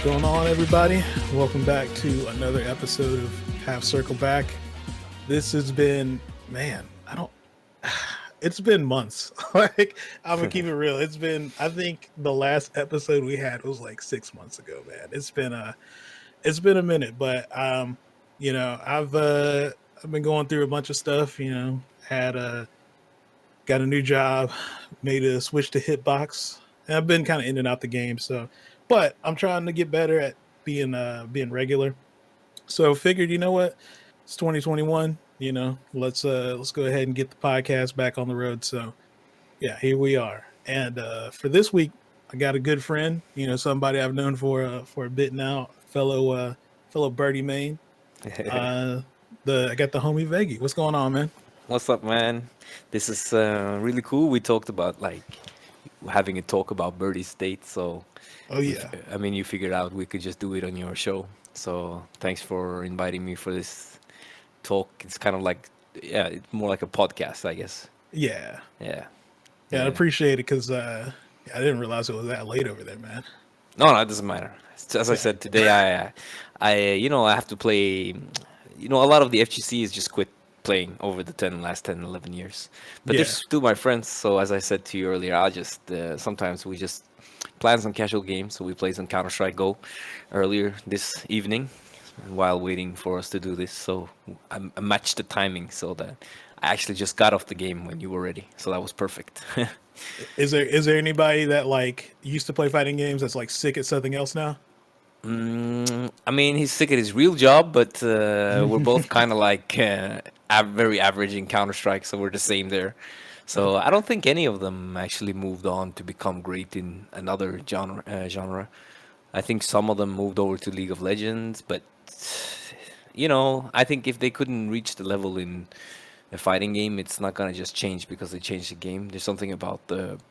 going on, everybody? Welcome back to another episode of Half Circle Back. This has been, man, I don't, it's been months. Like, I'm gonna keep it real. I think the last episode we had was like 6 months ago, man. It's been a minute, but I've been going through a bunch of stuff. Got a new job, made a switch to Hitbox, and I've been kind of in and out the game. So, but I'm trying to get better at being regular. So figured, you know what? It's 2021. Let's go ahead and get the podcast back on the road. So yeah, here we are. And for this week, I got a good friend. Somebody I've known for a bit now, fellow Birdie Main. Uh, I got the homie Veggey. What's going on, man? What's up, man? This is really cool. We talked about like having a talk about Birdie State, so Oh yeah, I mean, you figured out we could just do it on your show. So thanks for inviting me for this talk. It's kind of like, yeah, it's more like a podcast, I guess. yeah, Yeah, yeah. I yeah. appreciate it because I didn't realize it was that late over there, man. No, no, it doesn't matter. As I Yeah, said today, I have to play. A lot of the FGC is just quit playing over the last 10, 11 years. But they're yeah, still my friends. So as I said to you earlier, I just sometimes we just plan some casual games. So we played some Counter Strike Go earlier this evening while waiting for us to do this. So I matched the timing so that I actually just got off the game when you were ready. So that was perfect. is there anybody that like used to play fighting games that's like sick at something else now? I mean, he's sick at his real job, but we're both kind of like very average in Counter Strike, so we're the same there. So I don't think any of them actually moved on to become great in another genre. I think some of them moved over to League of Legends, but I think if they couldn't reach the level in a fighting game, it's not gonna just change because they changed the game. There's something about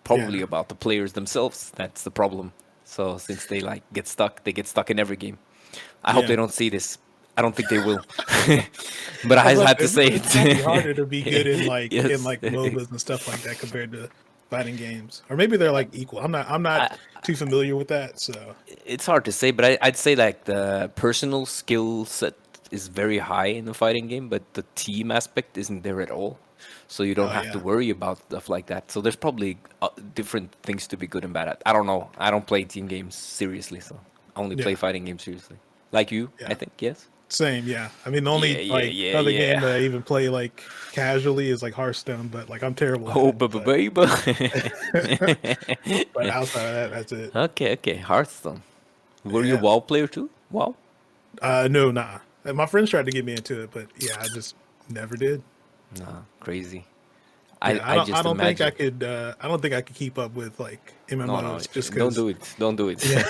probably Yeah, about the players themselves that's the problem. So since they like they get stuck in every game. I hope they yeah. don't see this. I don't think they will, but I I was like, had to say it's got to be it. harder to be good in Yes. MOBAs and stuff like that compared to fighting games, or maybe they're like equal. I'm not I, too familiar with that, so it's hard to say, but I'd say like the personal skill set is very high in the fighting game, but the team aspect isn't there at all. So you don't oh have to yeah, worry about stuff like that. So there's probably different things to be good and bad at. I don't know. I don't play team games seriously, so I only play yeah, fighting games seriously. Like you, I yeah. think. Yes. Same, yeah. I mean, the Yeah, only yeah, like yeah, other game yeah. that I even play like casually is like Hearthstone, but like I'm terrible at Oh, it. baby. But outside of that, that's it. Okay, okay. Hearthstone. Were you a Yeah. WoW player too? WoW? No, nah. My friends tried to get me into it, but yeah, I just never did. No, crazy. Yeah, I I don't. I just don't think I imagine. could. I don't think I could keep up with like No, no, MMOs just don't because. do it. Don't do it. Yeah,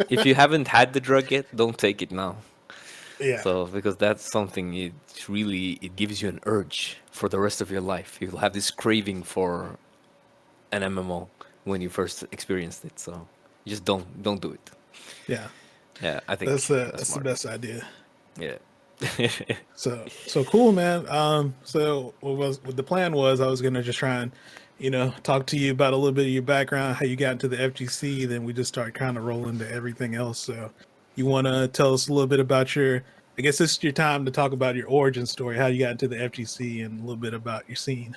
If you haven't had the drug yet, don't take it now. yeah, So because that's something it gives you an urge for the rest of your life. You'll have this craving for an MMO when you first experienced it. So just don't do it. yeah. Yeah, I That's think the that's that's the smart. best idea. Yeah. So cool, man. So what the plan was, I was gonna just try and, talk to you about a little bit of your background, how you got into the FGC. Then we just start kind of rolling to everything else. So, you want to tell us a little bit about your? I guess this is your time to talk about your origin story, how you got into the FGC, and a little bit about your scene.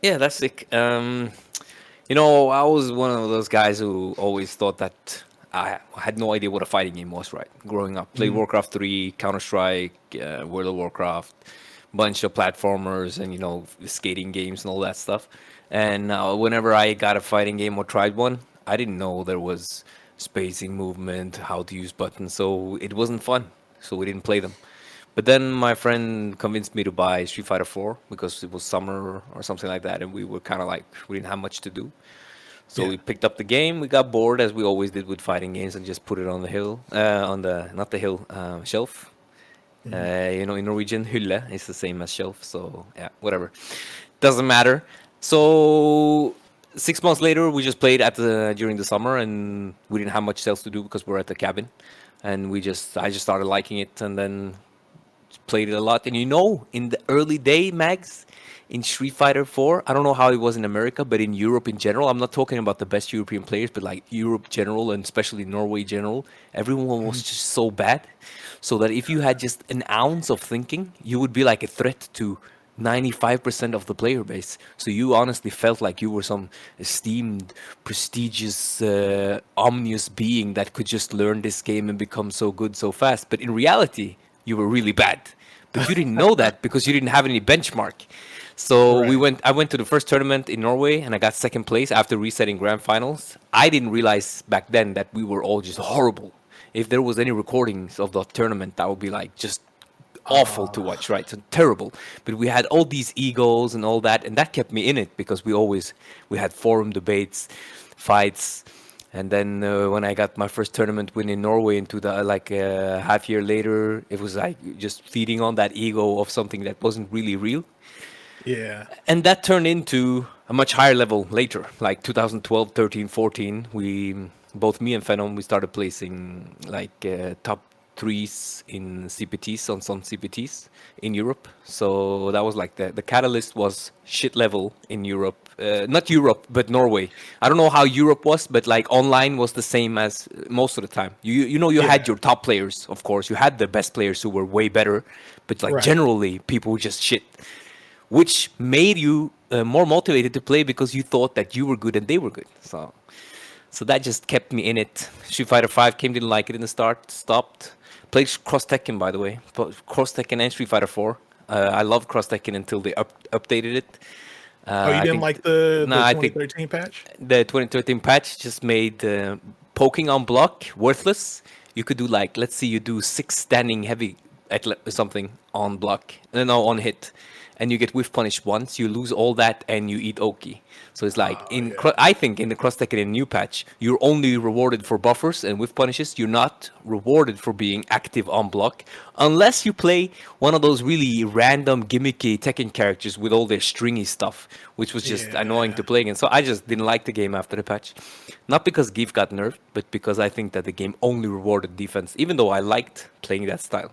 Yeah, that's sick. I was one of those guys who always thought that I had no idea what a fighting game was, right? Growing up, played Mm, Warcraft 3, Counter Strike, World of Warcraft, bunch of platformers and, skating games and all that stuff. And whenever I got a fighting game or tried one, I didn't know there was spacing movement, how to use buttons, so it wasn't fun. So we didn't play them. But then my friend convinced me to buy Street Fighter 4 because it was summer or something like that, and we were kind of like we didn't have much to do. So yeah. we picked up the game. We got bored as we always did with fighting games, and just put it on the hill, on the not the hill, shelf. Mm, In Norwegian, hylle is the same as shelf. So yeah, whatever, doesn't matter. So 6 months later, we just played during the summer, and we didn't have much else to do because we're at the cabin, and I just started liking it, and then played it a lot. And in the early day, Mags, in Street Fighter 4, I don't know how it was in America, but in Europe in general, I'm not talking about the best European players, but like Europe general and especially Norway general, everyone was Mhm. just so bad. So that if you had just an ounce of thinking, you would be like a threat to 95% of the player base. So you honestly felt like you were some esteemed, prestigious, omnious being that could just learn this game and become so good so fast. But in reality, you were really bad. But you didn't know that because you didn't have any benchmark. So Right. I went to the first tournament in Norway and I got second place after resetting grand finals. I didn't realize back then that we were all just horrible. If there was any recordings of the tournament, that would be like just awful to Uh, watch, right? So terrible. But we had all these egos and all that, and that kept me in it because we had forum debates, fights, and then when I got my first tournament win in Norway into the like half year later, it was like just feeding on that ego of something that wasn't really real, yeah. and that turned into a much higher level later, like 2012, 13, 14. We both me and Phenom we started placing like top threes in CPTs on some CPTs in Europe. So that was like the catalyst was shit level in Europe, not Europe but Norway. I don't know how Europe was, but like online was the same as most of the time. You had Yeah. your top players, of course. You had the best players who were way better, but like Right. generally people were just shit, which made you more motivated to play because you thought that you were good and they were good. So that just kept me in it. Street Fighter 5 came, didn't like it in the start, stopped. Played Cross Tekken, by the way. Cross Tekken and Street Fighter 4. I loved Cross Tekken until they updated it. Oh, you I didn't think, like the I think 2013 patch? the 2013 patch just made poking on block worthless. You could do like, let's see, you do 6 standing heavy something on block, no, on hit, and you get whiff punished once. You lose all that and you eat Oki. So it's like Oh yeah. I think in the cross Tekken in new patch, you're only rewarded for buffers and whiff punishes. You're not rewarded for being active on block unless you play one of those really random gimmicky Tekken characters with all their stringy stuff, which was just annoying to Yeah. play against. So I just didn't like the game after the patch. Not because Geef got nerfed, but because I think that the game only rewarded defense, even though I liked playing that style.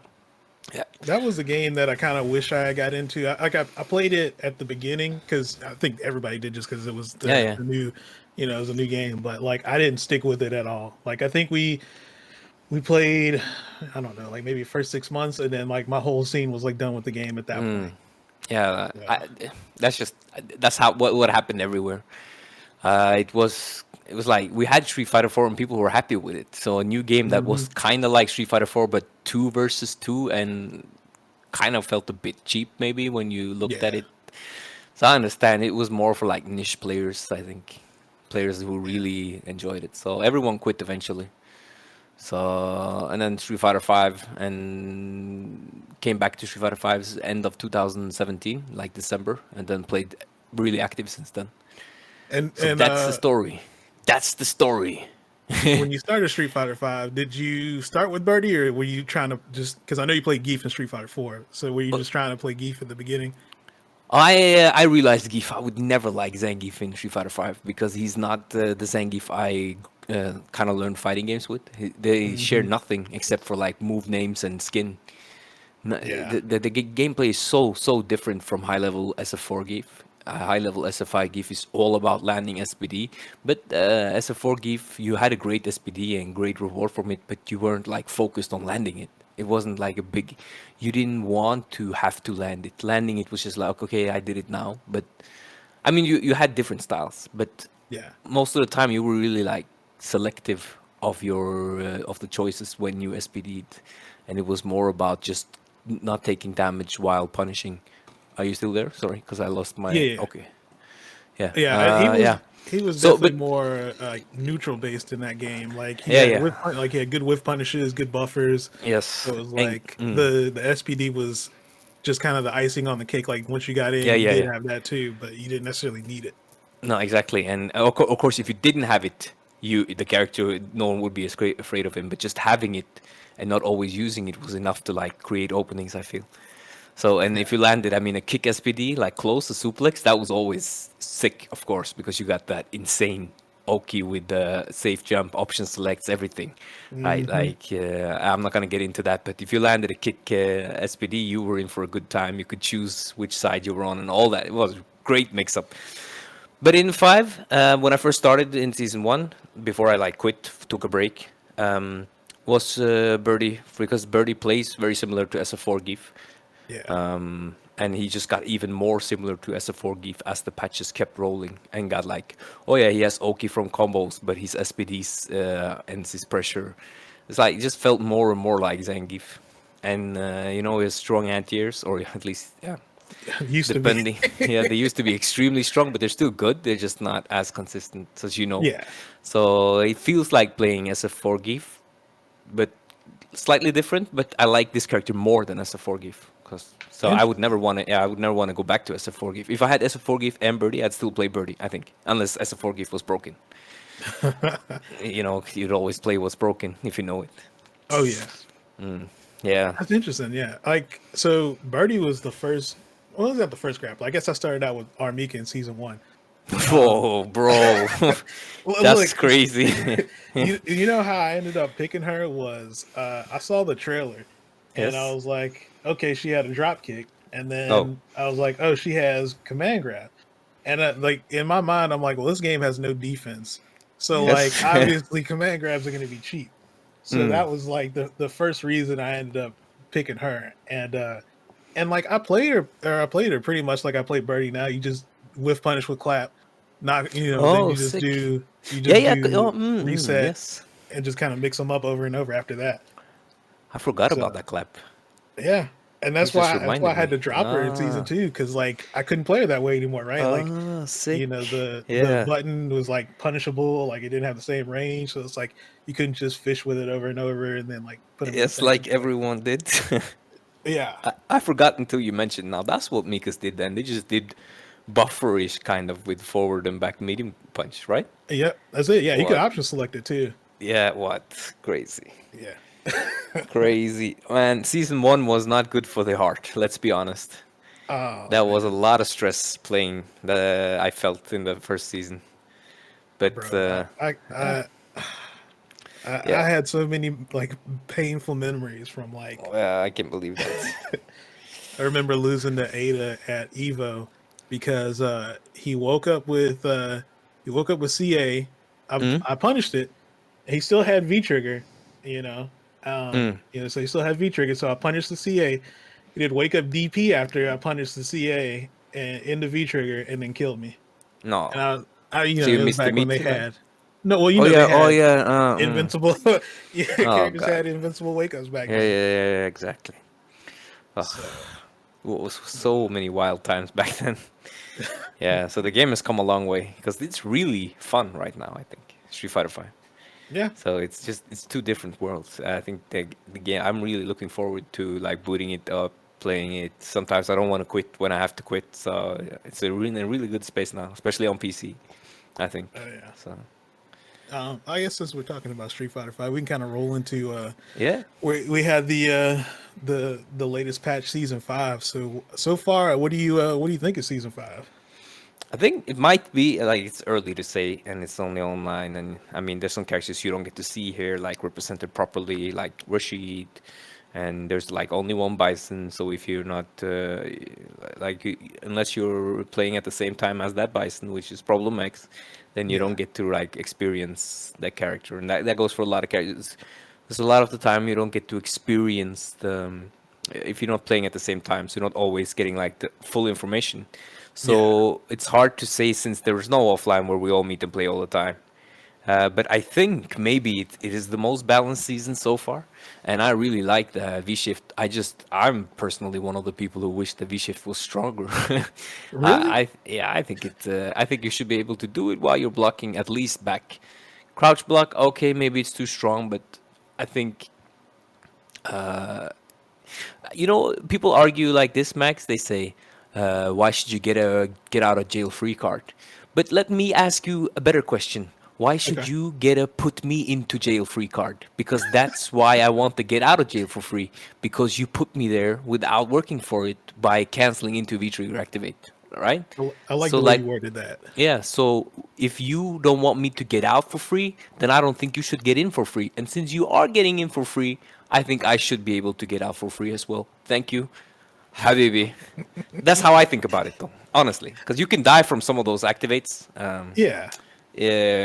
Yeah. That was a game that I kind of wish I got into. I played it at the beginning because I think everybody did just because it was Yeah, yeah. the new, it was a new game. But like I didn't stick with it at all. Like I think we played, I don't know, like maybe first 6 months, and then like my whole scene was like done with the game at that point. Yeah, Yeah. that's just that's how what happened everywhere. It was like we had Street Fighter 4 and people were happy with it. So a new game that Hmm. was kind of like Street Fighter 4 but 2 versus 2 and kind of felt a bit cheap maybe when you looked at Yeah. it. So I understand it was more for like niche players, I think. Players who Yeah. really enjoyed it. So everyone quit eventually. So and then Street Fighter 5 and came back to Street Fighter 5's end of 2017, like December, and then played really active since then. And So that's the story. That's the story. when you started Street Fighter Five, did you start with Birdie, or were you trying to just because I know you played Geef in Street Fighter Four, so were you just trying to play Geef at the beginning? I realized Gif. I would never like Zangief in Street Fighter 5 because he's not the Zangief I kind of learned fighting games with. They share Hmm. nothing except for like move names and skin. Yeah. The gameplay is so different from high level SF4 GIF. High level SF5 GIF is all about landing SPD, but SF4 GIF you had a great SPD and great reward from it, but you weren't like focused on landing it. It wasn't like a big. You didn't want to have to land it. Landing it was just like okay, I did it now. But I mean, you had different styles, but Yeah. most of the time you were really like selective of your of the choices when you SPD'd, and it was more about just not taking damage while punishing. Are you still there? Sorry, because I lost Yeah. my. Yeah. Okay, yeah, Yeah, yeah. he was So, definitely but more neutral based in that game. Like he yeah, had yeah, like he had good whiff punishes, good buffers. yes, So it was and like the SPD was just kind of the icing on the cake. Like once you got yeah, in, you yeah, did yeah. have that too, but you didn't necessarily need it. No, exactly, and of course, if you didn't have it, the character, no one would be afraid of him. But just having it and not always using it was enough to like create openings. I feel. So, and Yeah. if you landed, I mean, a kick SPD, like close, a suplex, that was always sick, of course, because you got that insane Oki with the safe jump, option selects, everything, right? Hmm. Like, I'm not gonna get into that, but if you landed a kick SPD, you were in for a good time. You could choose which side you were on and all that. It was a great mix up. But in five, when I first started in season one, before I like quit, took a break, was Birdie, because Birdie plays very similar to SF4 GIF. Yeah. And he just got even more similar to SF4 GIF as the patches kept rolling and got like, oh yeah, he has Oki from combos, but his SPDs ends his pressure. It's like, it just felt more and more like Zangief. And, his strong anti-airs, or at least, yeah, Used to be. depending. Yeah, they used to be extremely strong, but they're still good. They're just not as consistent as you know. Yeah. So it feels like playing SF4 GIF, but slightly different. But I like this character more than SF4 GIF. So I would Interesting. never want to. Yeah, I would never want to go back to SF4 GIF. If I had SF4 GIF and Birdie, I'd still play Birdie. I think, unless SF4 GIF was broken. You'd always play what's broken if you know it. Oh yeah. Yeah. That's interesting. Yeah. Like so Birdie was the first well, was that the first grapple? I guess I started out with Armika in season one. Whoa, bro. Well, That's look, crazy. you know how I ended up picking her was I saw the trailer and I Yes. was like, okay, she had a drop kick, and Oh. then I was like, oh, she has command grab, and like in my mind, I'm like, well, this game has no defense, so like Yes. obviously command grabs are going to be cheap. So Mm. that was like the first reason I ended up picking her, and like I played her pretty much like I played Birdie. Now you just whiff punish with clap, not then Oh, sick. you Yeah, just yeah. do reset Yes. and just kind of mix them up over and over after that. I forgot about So that clap. yeah, and You just that's why I reminded had me. to drop her in season Ah. two because like I couldn't play her that way anymore, right? Like Ah, sick. the Yeah. button was like punishable, like it didn't have the same range, so it's like you couldn't just fish with it over and over and then like put them in the Yes, same like place. everyone did. Yeah, I forgot until you mentioned now. That's what Mikas did then. They just did bufferish kind of with forward and back medium punch, right? yep, that's it. Yeah, you could What? option select it too. Yeah, what? Crazy. Yeah. Crazy. Man, season one was not good for the heart, let's be honest. Oh That was a man, lot of stress playing that I felt in the first season. But bro, yeah, I yeah. had so many like painful memories from like I can't believe that. I remember losing to Ada at Evo because he woke up with CA. Mm? I punished it. He still had V trigger, Mm. so he still had V trigger. So I punished the CA. He did wake up DP after I punished the CA and in the V trigger and then killed me. No. And So you it was missed the back when meat they killer? had no, well, Oh they yeah, oh had yeah. invincible. Yeah, Oh characters god. had invincible wake ups back Yeah, yeah, then. yeah, yeah, exactly. Ugh, So, it was but so many wild times back then. Yeah, so the game has come a long way because it's really fun right now, I think. Street Fighter 5. yeah, So it's two different worlds. I think the game, I'm really looking forward to like booting it up, playing it. Sometimes I don't want to quit when I have to quit. So yeah, it's a really good space now, especially on PC, I think. oh yeah. So I guess since we're talking about Street Fighter Five, we can kind of roll into yeah. we had the latest patch season five. So far, what do you think of season five? I think it might be like it's early to say, and it's only online. And I mean, there's some characters you don't get to see here, like represented properly, like Rashid, and there's like only one Bison. So if you're not unless you're playing at the same time as that Bison, which is problem X, then you don't Yeah, get to like experience that character, and that goes for a lot of characters. There's a lot of the time you don't get to experience the if you're not playing at the same time, so you're not always getting like the full information. yeah, So it's hard to say since there is no offline where we all meet and play all the time. But I think maybe it is the most balanced season so far, and I really like the V shift. I'm personally one of the people who wish the V shift was stronger. really? Yeah, I think it. I think you should be able to do it while you're blocking at least back. Crouch block, okay, maybe it's too strong, but I think people argue like this, Max. They say, "Why should you get a get out of jail free card?" But let me ask you a better question. Why should Okay. you get a put me into jail free card? Because that's why I want to get out of jail for free. Because you put me there without working for it by canceling into V trigger activate. right? I like So the way like, you worded that. yeah, so if you don't want me to get out for free, then I don't think you should get in for free. And since you are getting in for free, I think I should be able to get out for free as well. Thank you, Habibi. That's how I think about it, though, honestly. Because you can die from some of those activates. Yeah,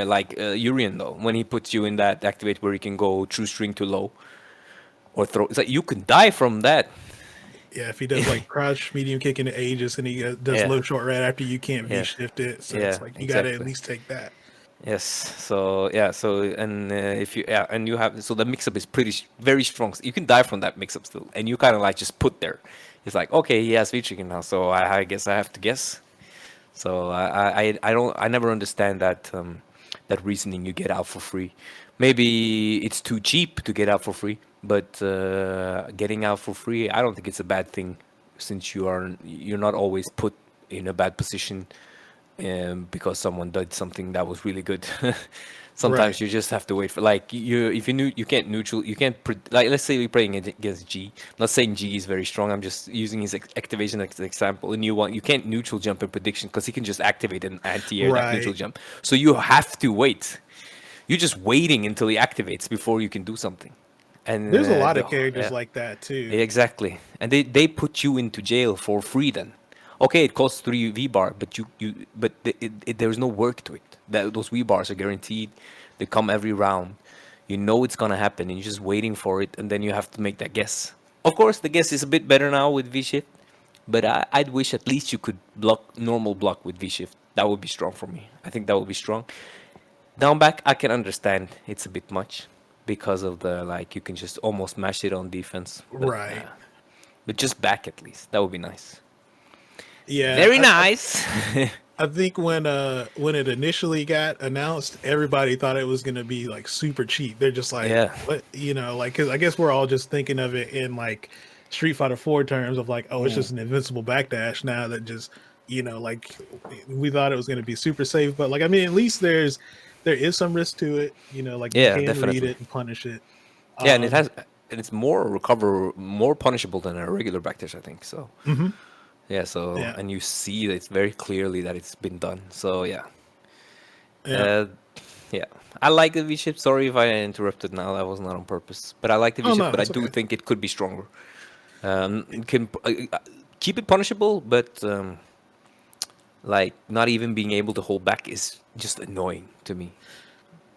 Like Urian, though, when he puts you in that activate where you can go true string to low or throw. It's like you can die from that. yeah. If he does like crouch, medium kick into Aegis, and he does Yeah, low short right after, you can't V yeah, shift it. So yeah, it's like you got to at exactly. least take that. Yes. So yeah. So and if you yeah, and you have so the mix up is very strong. So you can die from that mix up still, and you kind of like just put there. It's like okay, he has V trigger now, so I guess I have to guess. So I don't I never understand that that reasoning you get out for free. Maybe it's too cheap to get out for free, but getting out for free, I don't think it's a bad thing, since you're not always put in a bad position because someone did something that was really good. Right. Sometimes you just have to wait for like you if you knew you can't neutral you can't like let's say we're playing against G. I'm not saying G is very strong. I'm just using his activation as an example. And you can't neutral jump in prediction because he can just activate an anti-air that neutral Right. jump. So you have to wait. You're just waiting until he activates before you can do something. And There's a lot the of characters yeah. like that too. Exactly, and they put you into jail for free. Then, okay, it costs 3 V bar, but there's no work to it. Those V bars are guaranteed. They come every round. You know it's gonna happen, and you're just waiting for it, and then you have to make that guess. Of course, the guess is a bit better now with V shift, but I'd wish at least you could block normal block with V shift. That would be strong for me. I think that would be strong. Down back, I can understand it's a bit much because of the like you can just almost mash it on defense, Right. but just back at least. That would be nice. Yeah. Very nice. I think when it initially got announced, everybody thought it was gonna be like super cheap. They're just like, Yeah. what, like, because I guess we're all just thinking of it in like Street Fighter 4 terms of like, oh, it's just an invincible backdash now that just, like we thought it was gonna be super safe, but like, I mean, at least there is some risk to it. Like you Yeah, can read definitely. it and punish it. Yeah, and Um, it's more punishable than a regular backdash, I think. So mhm, yeah, so yeah, and you see that it's very clearly that it's been done. So yeah, yeah. uh, yeah. I like the V ship. Sorry if I interrupted. Now that was not on purpose, but I like the V Oh ship. no, But I it's do okay. think it could be stronger. It can keep it punishable, but like not even being able to hold back is just annoying to me.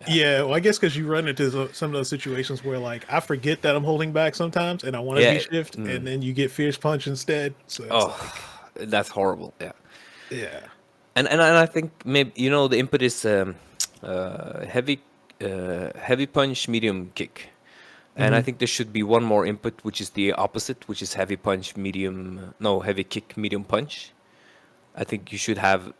Yeah, well, I guess because you run into some of those situations where, like, I forget that I'm holding back sometimes, and I want to Yeah. V shift, and then you get fierce punch instead. So it's Oh, like, that's horrible. Yeah. yeah, And I think maybe the input is heavy heavy punch, medium kick, and I hmm, think there should be one more input, which is the opposite, which is heavy punch, medium no heavy kick, medium punch. I think you should have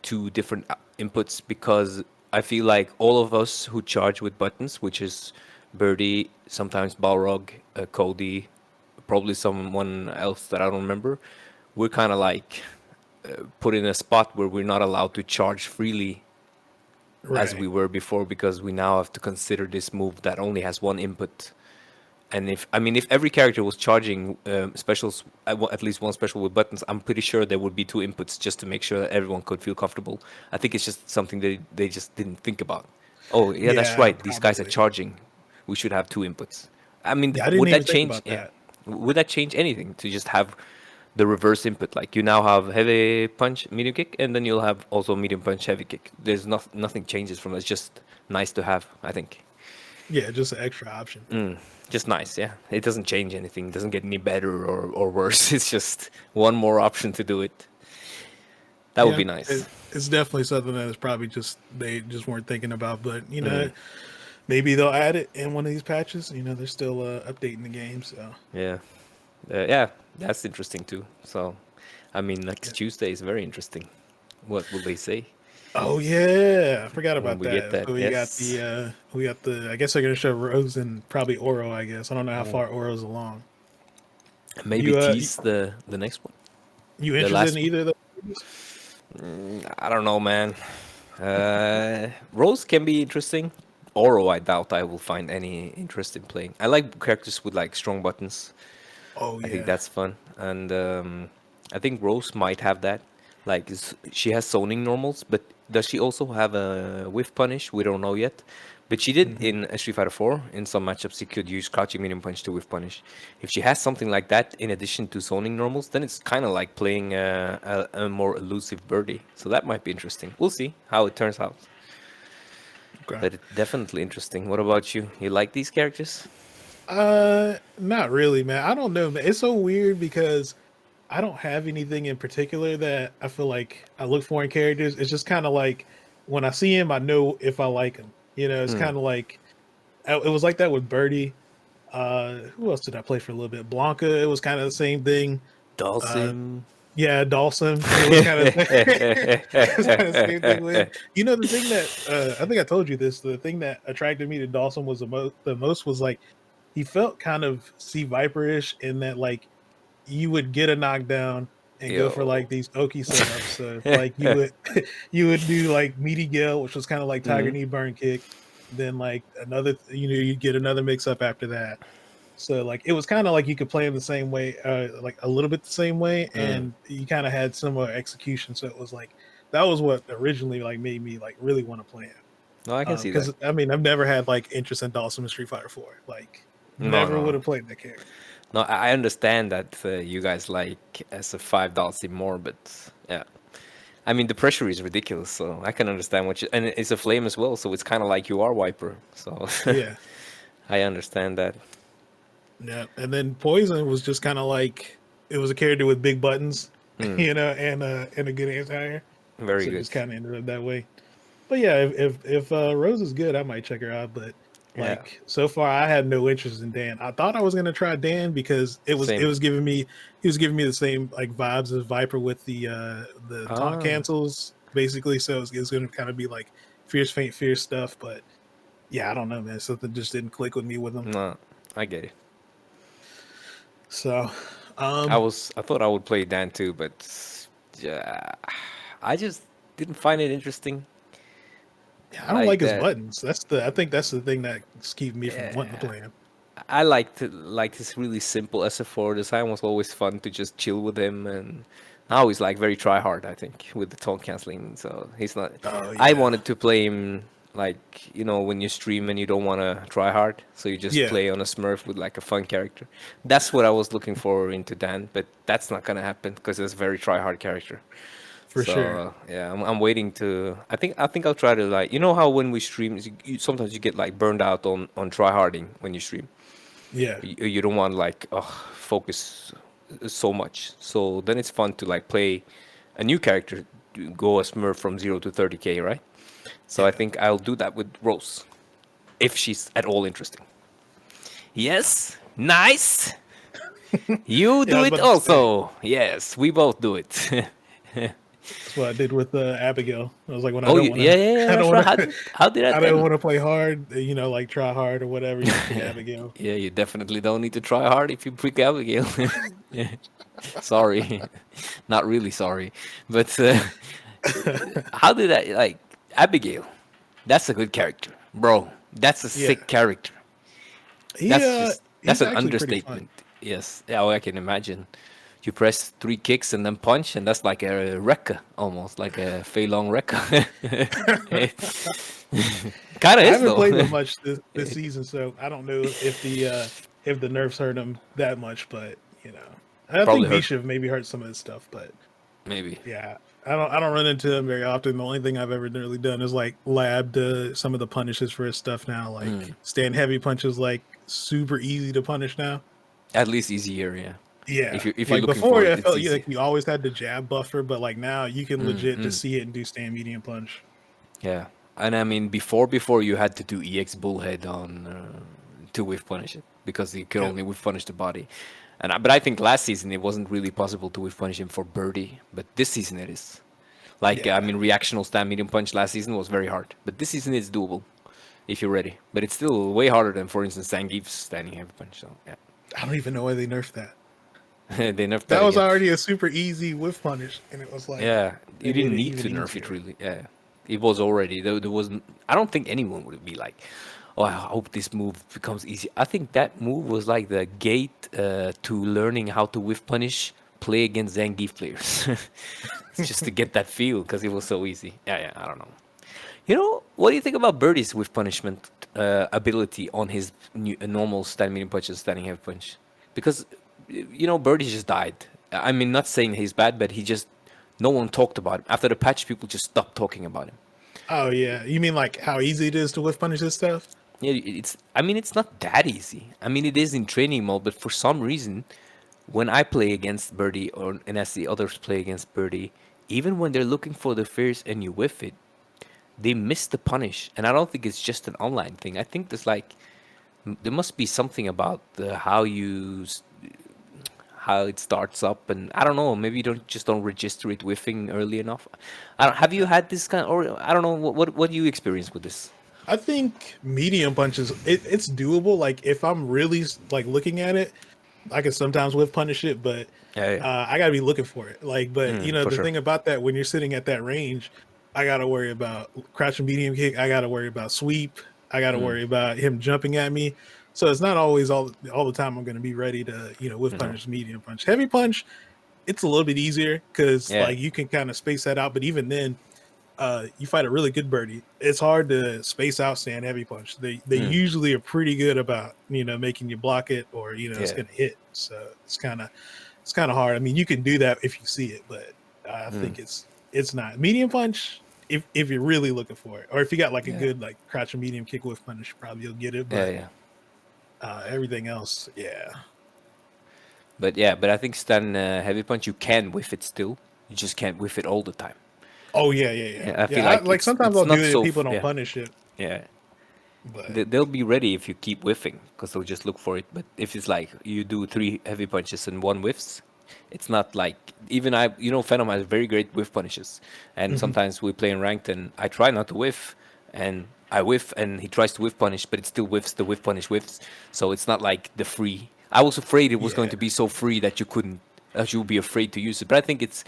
two different inputs because I feel like all of us who charge with buttons, which is Birdie, sometimes Balrog, Cody, probably someone else that I don't remember, we're kind of like put in a spot where we're not allowed to charge freely as right, we were before because we now have to consider this move that only has one input. And if every character was charging specials, at least one special with buttons, I'm pretty sure there would be two inputs just to make sure that everyone could feel comfortable. I think it's just something they just didn't think about. Oh yeah, that's yeah, right. These guys are probably. charging. We should have two inputs. I mean, Yeah, I didn't would even that think change? about Yeah, that. would that change anything to just have the reverse input? Like you now have heavy punch, medium kick, and then you'll have also medium punch, heavy kick. There's nothing changes from it. It's just nice to have, I think. Yeah, just an extra option. Just nice, yeah. It doesn't change anything. It doesn't get any better or worse. It's just one more option to do it. That would Yeah, be nice. it's definitely something that is probably just they just weren't thinking about, but Mm, maybe they'll add it in one of these patches. They're still updating the game, so yeah. Yeah, that's interesting too. So, I mean, next yeah. Tuesday is very interesting. What will they say Oh yeah, I forgot when about we get that. that? So Yes. we got the. I guess they're gonna show Rose and probably Oro. I guess I don't know how Mm. far Oro's along. Maybe You tease the next one, you the interested in last one. either of those? I don't know, man. Rose can be interesting. Oro, I doubt I will find any interest in playing. I like characters with like strong buttons. Oh I think yeah, that's fun, and I think Rose might have that. Like she has zoning normals, but does she also have a whiff punish? We don't know yet. But she did Hmm. in Street Fighter 4. In some matchups, she could use crouching medium punch to whiff punish. If she has something like that in addition to zoning normals, then it's kind of like playing a more elusive birdie. So that might be interesting. We'll see how it turns out. Okay. But it's definitely interesting. What about you? You like these characters? Not really, man. I don't know, man. It's so weird because I don't have anything in particular that I feel like I look for in characters. It's just kind of like when I see him, I know if I like him. It's Hmm. kind of like it was like that with Birdie. Who else did I play for a little bit? Blanca. It was kind of the same thing. Uh, Dawson. yeah, Dawson. It was kind of it's kind of the same thing with. The thing that I think I told you this. The thing that attracted me to Dawson was the most was like he felt kind of Sea Viperish in that like you would get a knockdown and go for Yo. like these Oki setups. So like you would you would do like Meaty Gale, which was kind of like Tiger Hmm. Knee Burn Kick. Then like another, you get another mix up after that. So like it was kind of like you could play them the same way, like a little bit the same way, Hmm. and you kind of had similar execution. So it was like that was what originally like made me like really want to play him. No, I can see that. Because I mean I've never had like interest in Dawson in Street Fighter 4. Like No, never would no, have played that character. no. I understand that you guys like as a $5 more, but yeah. I mean, the pressure is ridiculous, so I can understand what you. And it's a flame as well, so it's kind of like you are Wiper. So Yeah. I understand that. Yeah, and then Poison was just kind of like it was a character with big buttons, Hmm. and a good anti-air, Very so it good. just kind of ended up that way. But yeah, if Rose is good, I might check her out. But Yeah. like so far, I had no interest in Dan. I thought I was gonna try Dan because it Same. was giving me he was giving me the same like vibes as Viper with the taunt Ah. cancels basically. So it's gonna kind of be like fierce faint fierce stuff. But yeah, I don't know, man. Something just didn't click with me with him. No, I get it. So I um was. I thought I would play Dan too, but yeah, I just didn't find it interesting. Yeah, I don't Like like his that. buttons. I think that's the thing that's keeping me from wanting to Yeah. play him. I like this really simple SF4 design was always fun to just chill with him, and now he's like very try hard, I think, with the tone canceling. So he's not. Oh I yeah, wanted to play him like when you stream and you don't want to try hard, so you just yeah, play on a Smurf with like a fun character. That's what I was looking for into Dan, but that's not gonna happen because it's a very try hard character. for So sure. yeah, I'm waiting to. I think I'll try to like how when we stream, sometimes you get like burned out on try harding when you stream. Yeah, You don't want like focus so much. So then it's fun to like play a new character, to go a Smurf from 0 to 30K, right? So I yeah. think I'll do that with Rose if she's at all interesting. Yes, nice. You Yeah, I do was it about to say also. Yes, we both do it. that's what I did with Abigail. I was like, when I Oh, don't want yeah, to, yeah, yeah. I That's don't right. want to, How did I that don't then? want to play hard. Like try hard or whatever. You pick Abigail. Yeah, you definitely don't need to try hard if you pick Abigail. Yeah. Sorry, not really sorry, but how did that like Abigail? That's a good character, bro. That's a Yeah, sick character. he That's he's an actually pretty fun. understatement. Yes, yeah, oh, I can imagine. You press 3 kicks and then punch, and that's like a Rekka, almost like a Fei Long Rekka. Kind of I is haven't though. played him much this season, so I don't know if the nerfs hurt him that much. But I think Probably hurt, Misha maybe hurt some of his stuff. But maybe. yeah, I don't run into him very often. The only thing I've ever really done is like labbed some of the punishes for his stuff now. Mm. Like stand heavy punches like super easy to punish now. At least easier, yeah. Yeah, If you're like looking before for I it, it's felt easy. like you always had the jab buffer, but like now you can Mm, legit mm. just see it and do stand medium punch. Yeah, and I mean before you had to do EX Bullhead on to whiff punish it because you could Yep. only whiff punish the body, but I think last season it wasn't really possible to whiff punish him for birdie, but this season it is. Like I Yeah. mean reactional stand medium punch last season was very hard, but this season it's doable if you're ready. But it's still way harder than for instance Zangief's standing heavy punch. So yeah, I don't even know why they nerfed that. they nerfed that That was again. already a super easy whiff punish, and it was like Yeah, they you made didn't it need even to nerf it easier. really. Yeah, it was already there wasn't. I don't think anyone would be like, "Oh, I hope this move becomes easy." I think that move was like the gate to learning how to whiff punish play against Zangief players. It's just to get that feel because it was so easy. Yeah, I don't know. You know, what do you think about Birdie's with punishment ability on his normal stand medium punch and standing heavy punch? Because, Birdie just died. I mean, not saying he's bad, but no one talked about him. After the patch, people just stopped talking about him. Oh yeah, you mean like how easy it is to whiff punish this stuff? Yeah, I mean, it's not that easy. I mean, it is in training mode, but for some reason, when I play against Birdie and I see others play against Birdie, even when they're looking for the fierce and you whiff it, they miss the punish. And I don't think it's just an online thing. I think there must be something about how it starts up, and I don't know. Maybe you don't register it whiffing early enough. Have you had this or I don't know what do you experience with this? I think medium punches it's doable. Like if I'm really like looking at it, I can sometimes whiff punish it, but Yeah, I gotta be looking for it. Like, but for the sure. thing about that when you're sitting at that range, I gotta worry about crouching medium kick. I gotta worry about sweep. I gotta Mm, worry about him jumping at me. So it's not always all the time I'm gonna be ready to whiff hmm punish, medium punch, heavy punch. It's a little bit easier because Yeah. like you can kind of space that out. But even then, you fight a really good birdie, it's hard to space out stand heavy punch. They Mm, usually are pretty good about making you block it or it's yeah. gonna hit. So it's kind of hard. I mean, you can do that if you see it, but I Mm, think it's not medium punch. If you're really looking for it, or if you got like a yeah. good like crouch and medium kick with punish, probably you'll get it. Yeah. But Yeah. everything else, yeah, But I think stand heavy punch you can whiff it still. You just can't whiff it all the time. oh yeah. I feel Yeah, like like sometimes it's I'll do not it if so people don't yeah. punish it, Yeah. but They'll be ready if you keep whiffing because they'll just look for it. But if it's like you do three heavy punches and one whiffs, it's not like even Phenom has very great whiff punishes. And mhm. sometimes we play in ranked and I try not to whiff and I whiff and he tries to whiff punish, but it still whiffs, the whiff punish whiffs. So it's not like the free. I was afraid it was going Yeah, to be so free that you would be afraid to use it. But I think it's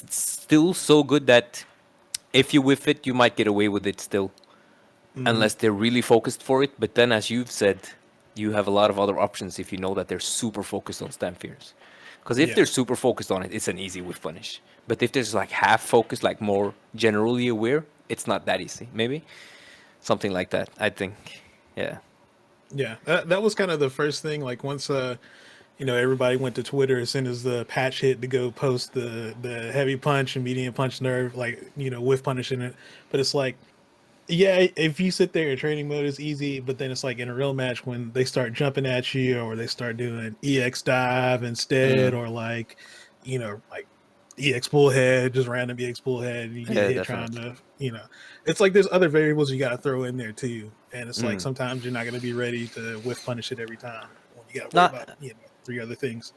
still so good that if you whiff it, you might get away with it still hmm, unless they're really focused for it. But then, as you've said, you have a lot of other options if you know that they're super focused on stand fears. Because if yeah, they're super focused on it, it's an easy whiff punish. But if there's like half focused, like more generally aware, it's not that easy. Maybe something like that. I think. Yeah. yeah. That was kind of the first thing. Like once everybody went to Twitter as soon as the patch hit to go post the heavy punch and medium punch nerve, like with punishing it. But it's like, yeah, if you sit there in training mode, it's easy. But then it's like in a real match when they start jumping at you, or they start doing EX dive instead, Mm. or like like EX bullhead, just random EX bullhead, and you get Yeah, hit trying definitely. to it's like there's other variables you got to throw in there too. And it's like Mm. sometimes you're not going to be ready to whiff punish it every time when you got to worry about Not. three other things.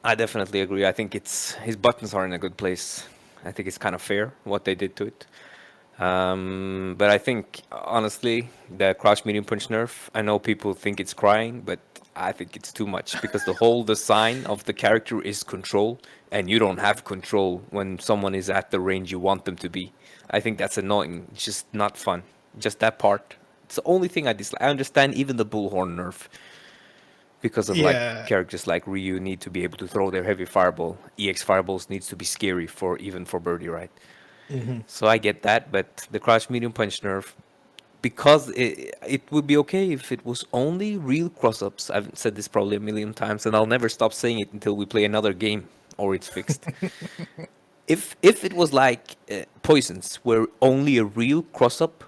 I definitely agree. I think it's his buttons are in a good place. I think it's kind of fair what they did to it. But I think honestly, the crouch medium punch nerf. I know people think it's crying, but I think it's too much because the whole design of the character is control, and you don't have control when someone is at the range you want them to be. I think that's annoying. It's just not fun. Just that part. It's the only thing I dislike. I understand even the bullhorn nerf because of like Yeah. characters like Ryu need to be able to throw their heavy fireball. EX fireballs needs to be scary for even for Birdie, right? Hmm. So I get that, but the crouch medium punch nerf, because it would be okay if it was only real cross ups. I've said this probably a million times, and I'll never stop saying it until we play another game or it's fixed. If it was like poisons, where only a real cross up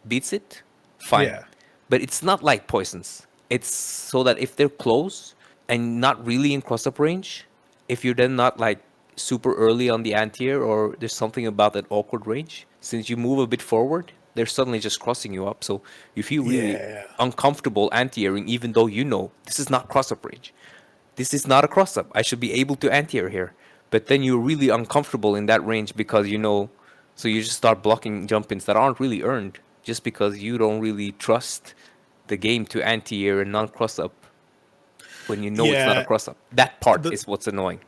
beats it, fine. Yeah. But it's not like poisons. It's so that if they're close and not really in cross up range, if you're then not like super early on the anti-air or there's something about that awkward range, since you move a bit forward, they're suddenly just crossing you up. So you feel really Yeah. uncomfortable anti-airing even though you know this is not cross up range. This is not a cross up. I should be able to anti-air here. But then you're really uncomfortable in that range because so you just start blocking jump ins that aren't really earned just because you don't really trust the game to anti-air and non-cross up when you know it's not a Yeah. cross up. That part The is what's annoying.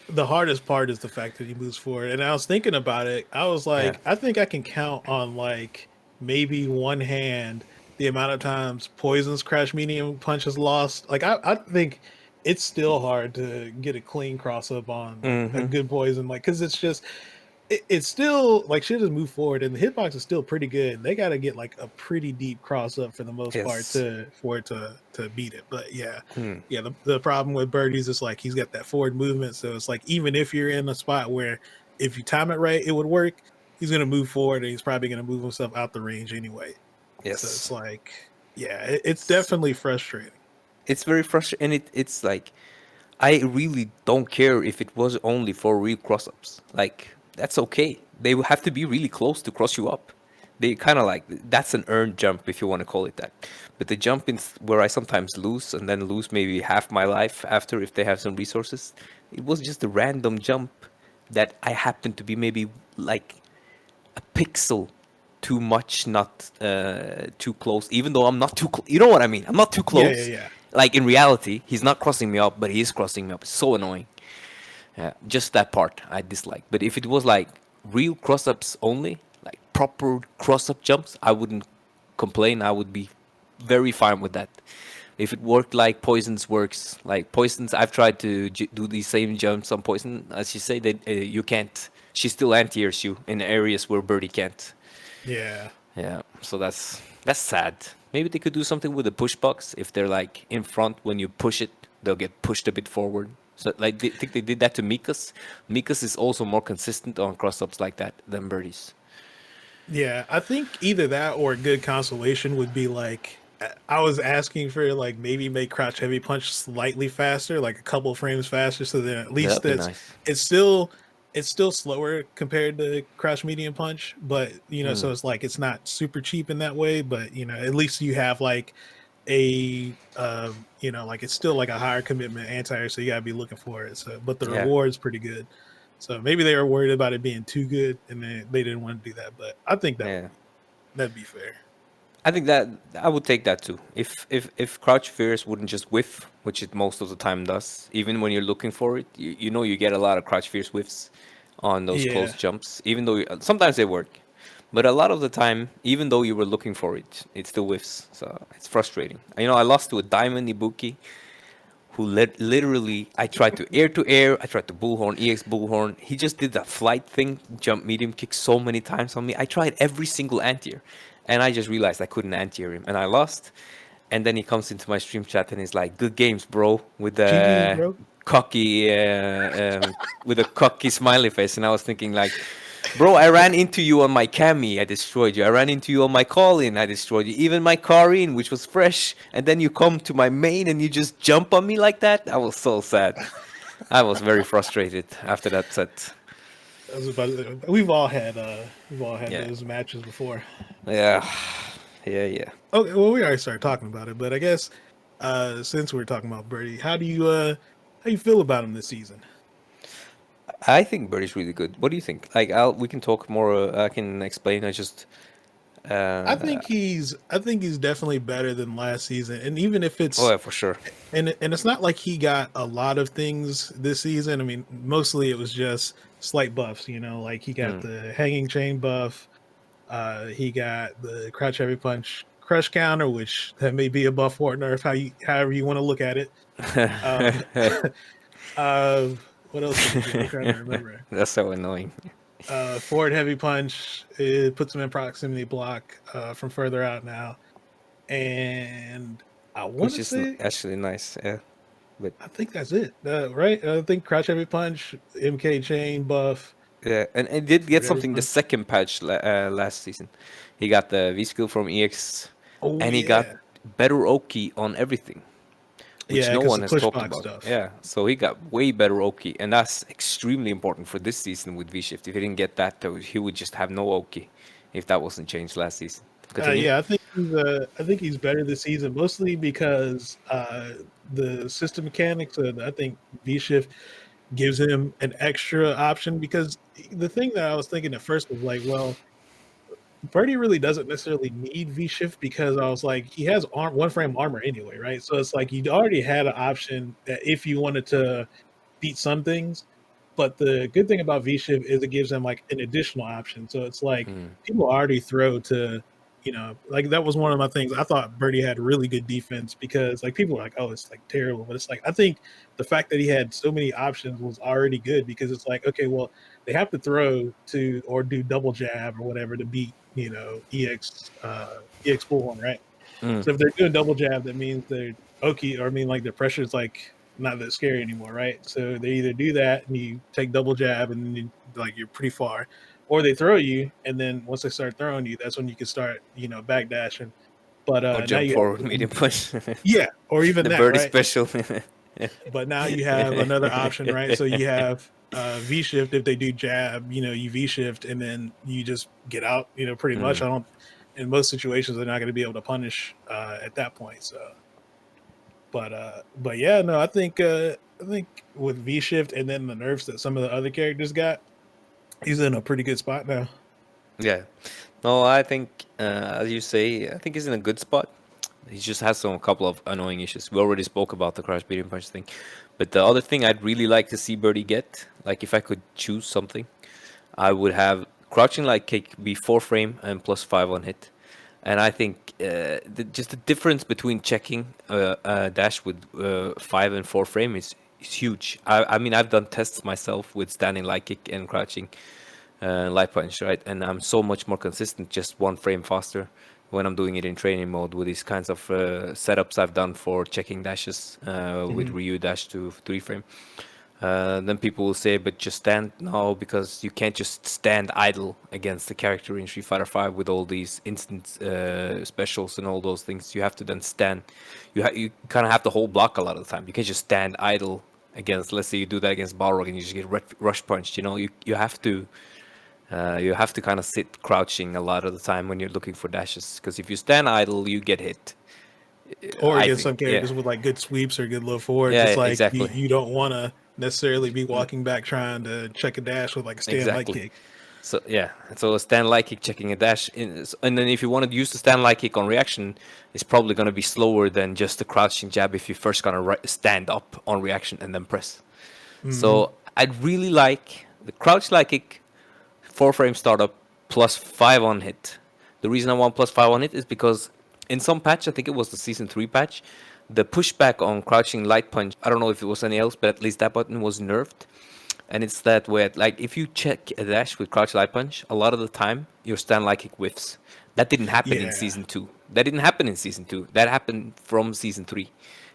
the hardest part is the fact that he moves forward. And I was thinking about it. I was Yeah. like, I think I can count on like maybe one hand the amount of times Poison's crash medium punch has lost. Like I think it's still hard to get a clean cross up on like a Mm-hmm. good poison, like because it's just it's still like shit has moved forward and the hitbox is still pretty good. They got to get like a pretty deep cross up for the most part Yes. for it to beat it. But yeah, Hmm. yeah. The problem with Birdie's is like he's got that forward movement, so it's like even if you're in a spot where if you time it right, it would work. He's gonna move forward and he's probably gonna move himself out the range anyway. So it's Yes. like, yeah, it's It's definitely frustrating. it's very frustrating, and it's like I really don't care if it was only for real cross ups. Like that's okay. They will have to be really close to cross you up. They kind of like that's an earned jump if you want to call it that. But the jump in where I sometimes lose and then lose maybe half my life after if they have some resources, it was just a random jump that I happened to be maybe like a pixel too much, not too close. Even though I'm not too, you know what I mean? I'm not too Yeah, yeah, close. yeah. Like in reality, he's not crossing me up, but he is crossing me up. It's so annoying. Yeah, just that part I dislike. But if it was like real cross ups only, like proper cross up jumps, I wouldn't complain. I would be very fine with that. If it worked like Poison's works, like Poison's, I've tried to do these same jumps on Poison. As you say, that you can't. She still anti-airs you in areas where Birdie can't. Yeah. Yeah, so that's sad. Maybe they could do something with the push box. If they're like in front when you push it, they'll get pushed a bit forward. So like they think they did that to Mikas. Mikas is also more consistent on cross ups like that than Birdies. Yeah, I think either that or a good consolation would be like I was asking for like maybe make crouch heavy punch slightly faster, like a couple frames faster, so that at least That'd be that's nice. it's still it's still slower compared to crouch medium punch, but Hmm. so it's like it's not super cheap in that way, but at least you have like a like it's still like a higher commitment anti-air, so you gotta be looking for it. So but the Yeah, reward's pretty good. So maybe they were worried about it being too good and they didn't want to do that. But I think yeah. that'd be fair. I think that I would take that too. If Crouch Fierce wouldn't just whiff, which it most of the time does, even when you're looking for it, you know you get a lot of Crouch Fierce whiffs on those close Yeah. jumps. Even though sometimes they work, but a lot of the time, even though you were looking for it, it still whiffs. So it's frustrating. I lost to a Diamond Ibuki who literally I tried to air, I tried to bullhorn, EX bullhorn. He just did that flight thing, jump medium kick so many times on me. I tried every single anti-air, and I just realized I couldn't anti-air him, and I lost. And then he comes into my stream chat and he's like, "Good games, bro," with GG's, the bro. cocky, with a cocky smiley face. And I was thinking like, bro, I ran into you on my Cami, I destroyed you. I ran into you on my call-in, I destroyed you. Even my car-in, which was fresh, and then you come to my main and you just jump on me like that. I was so sad. I was very frustrated after that set. I was about we've all had Yeah, those matches before. yeah, yeah, yeah. Okay, well we already started talking about it, but I guess since we're talking about Birdie, how you feel about him this season? I think Birdie's really good. What do you think? Like, we can talk more. I can explain. I just, uh, I think he's definitely better than last season. And even if oh it's yeah, for sure. and it's not like he got a lot of things this season. I mean, mostly it was just slight buffs, like he got Hmm. the hanging chain buff, he got the crouch heavy punch crush counter, which that may be a buff or nerf, however you want to look at it. Um, uh, what else did he get? I'm trying to remember. That's so annoying. Forward heavy punch, it puts him in proximity block from further out now, and I want Which to is say actually nice. Yeah, but I think that's it, right? I think crouch heavy punch, MK chain buff, yeah, and it did get forward heavy something the punch. second patch last season. He got the V skill from EX, Oh and he got yeah, better Oki on everything, which yeah, no because one the has push talked box about. stuff. Yeah, so he got way better Oki, and that's extremely important for this season with V Shift. If he didn't get that, though, he would just have no Oki if that wasn't changed last season. Continue. Yeah, I think he's better this season, mostly because the system mechanics. I think V Shift gives him an extra option because the thing that I was thinking at first was like, well, Birdie really doesn't necessarily need V Shift because I was like, he has one frame armor anyway, right? So it's like you already had an option that if you wanted to beat some things. But the good thing about V Shift is it gives them like an additional option. So it's like Hmm. people already throw to like that was one of my things. I thought Birdie had really good defense because like people are like, oh, it's like terrible, but it's like I think the fact that he had so many options was already good because it's like, okay, well, they have to throw to or do double jab or whatever to beat EX Bullhorn, right? Mm. So if they're doing double jab, that means they're okay, or I mean like the pressure is like not that scary anymore, right? So they either do that and you take double jab and then like you're pretty far, or they throw you and then once they start throwing you, that's when you can start backdashing. But Or now jump you have forward, medium push. yeah, or even The that, birdie right? special. But now you have another option, right? So you have V shift if they do jab, you V shift and then you just get out, pretty much. Mm. I don't in most situations they're not going to be able to punish at that point. So but yeah, no, I think with V shift and then the nerfs that some of the other characters got, he's in a pretty good spot now. Yeah. No, I think, as you say, I think he's in a good spot. He just has a couple of annoying issues. We already spoke about the crash beating punch thing. But the other thing I'd really like to see Birdie get, like if I could choose something, I would have crouching light kick be 4 frame and +5 on hit. And I think just the difference between checking dash with 5 and 4 frame is huge. I mean, I've done tests myself with standing light kick and crouching light punch, right? And I'm so much more consistent, just 1 frame faster when I'm doing it in training mode with these kinds of setups I've done for checking dashes with Mhm. Ryu dash to 3 frame. Then people will say, but just stand. No, because you can't just stand idle against the character in Street Fighter 5 with all these instant specials and all those things. You have to then stand. You kind of have to hold block a lot of the time. You can't just stand idle against. Let's say you do that against Balrog and you just get rush punched. You have to kind of sit crouching a lot of the time when you're looking for dashes. Because if you stand idle, you get hit. Or I against think, some yeah, characters with like good sweeps or good low forwards, yeah, it's like you, exactly. you don't want to necessarily be walking back trying to check a dash with like a stand light Exactly. kick. So yeah, so a stand light kick checking a dash, and then if you want to use the stand light kick on reaction, it's probably going to be slower than just the crouching jab if you first gonna stand up on reaction and then press. Hmm. So I'd really like the crouch light kick, 4 frame startup +5 on hit. The reason I want +5 on hit is because in some patch, I think it was the season 3 patch, the pushback on crouching light punch. I don't know if it was any else, but at least that button was nerfed. And it's that where, like, if you check a dash with crouch light punch, a lot of the time your stand light kick whiffs. That didn't happen in Yeah. season two. That didn't happen in season two. That happened from season 3.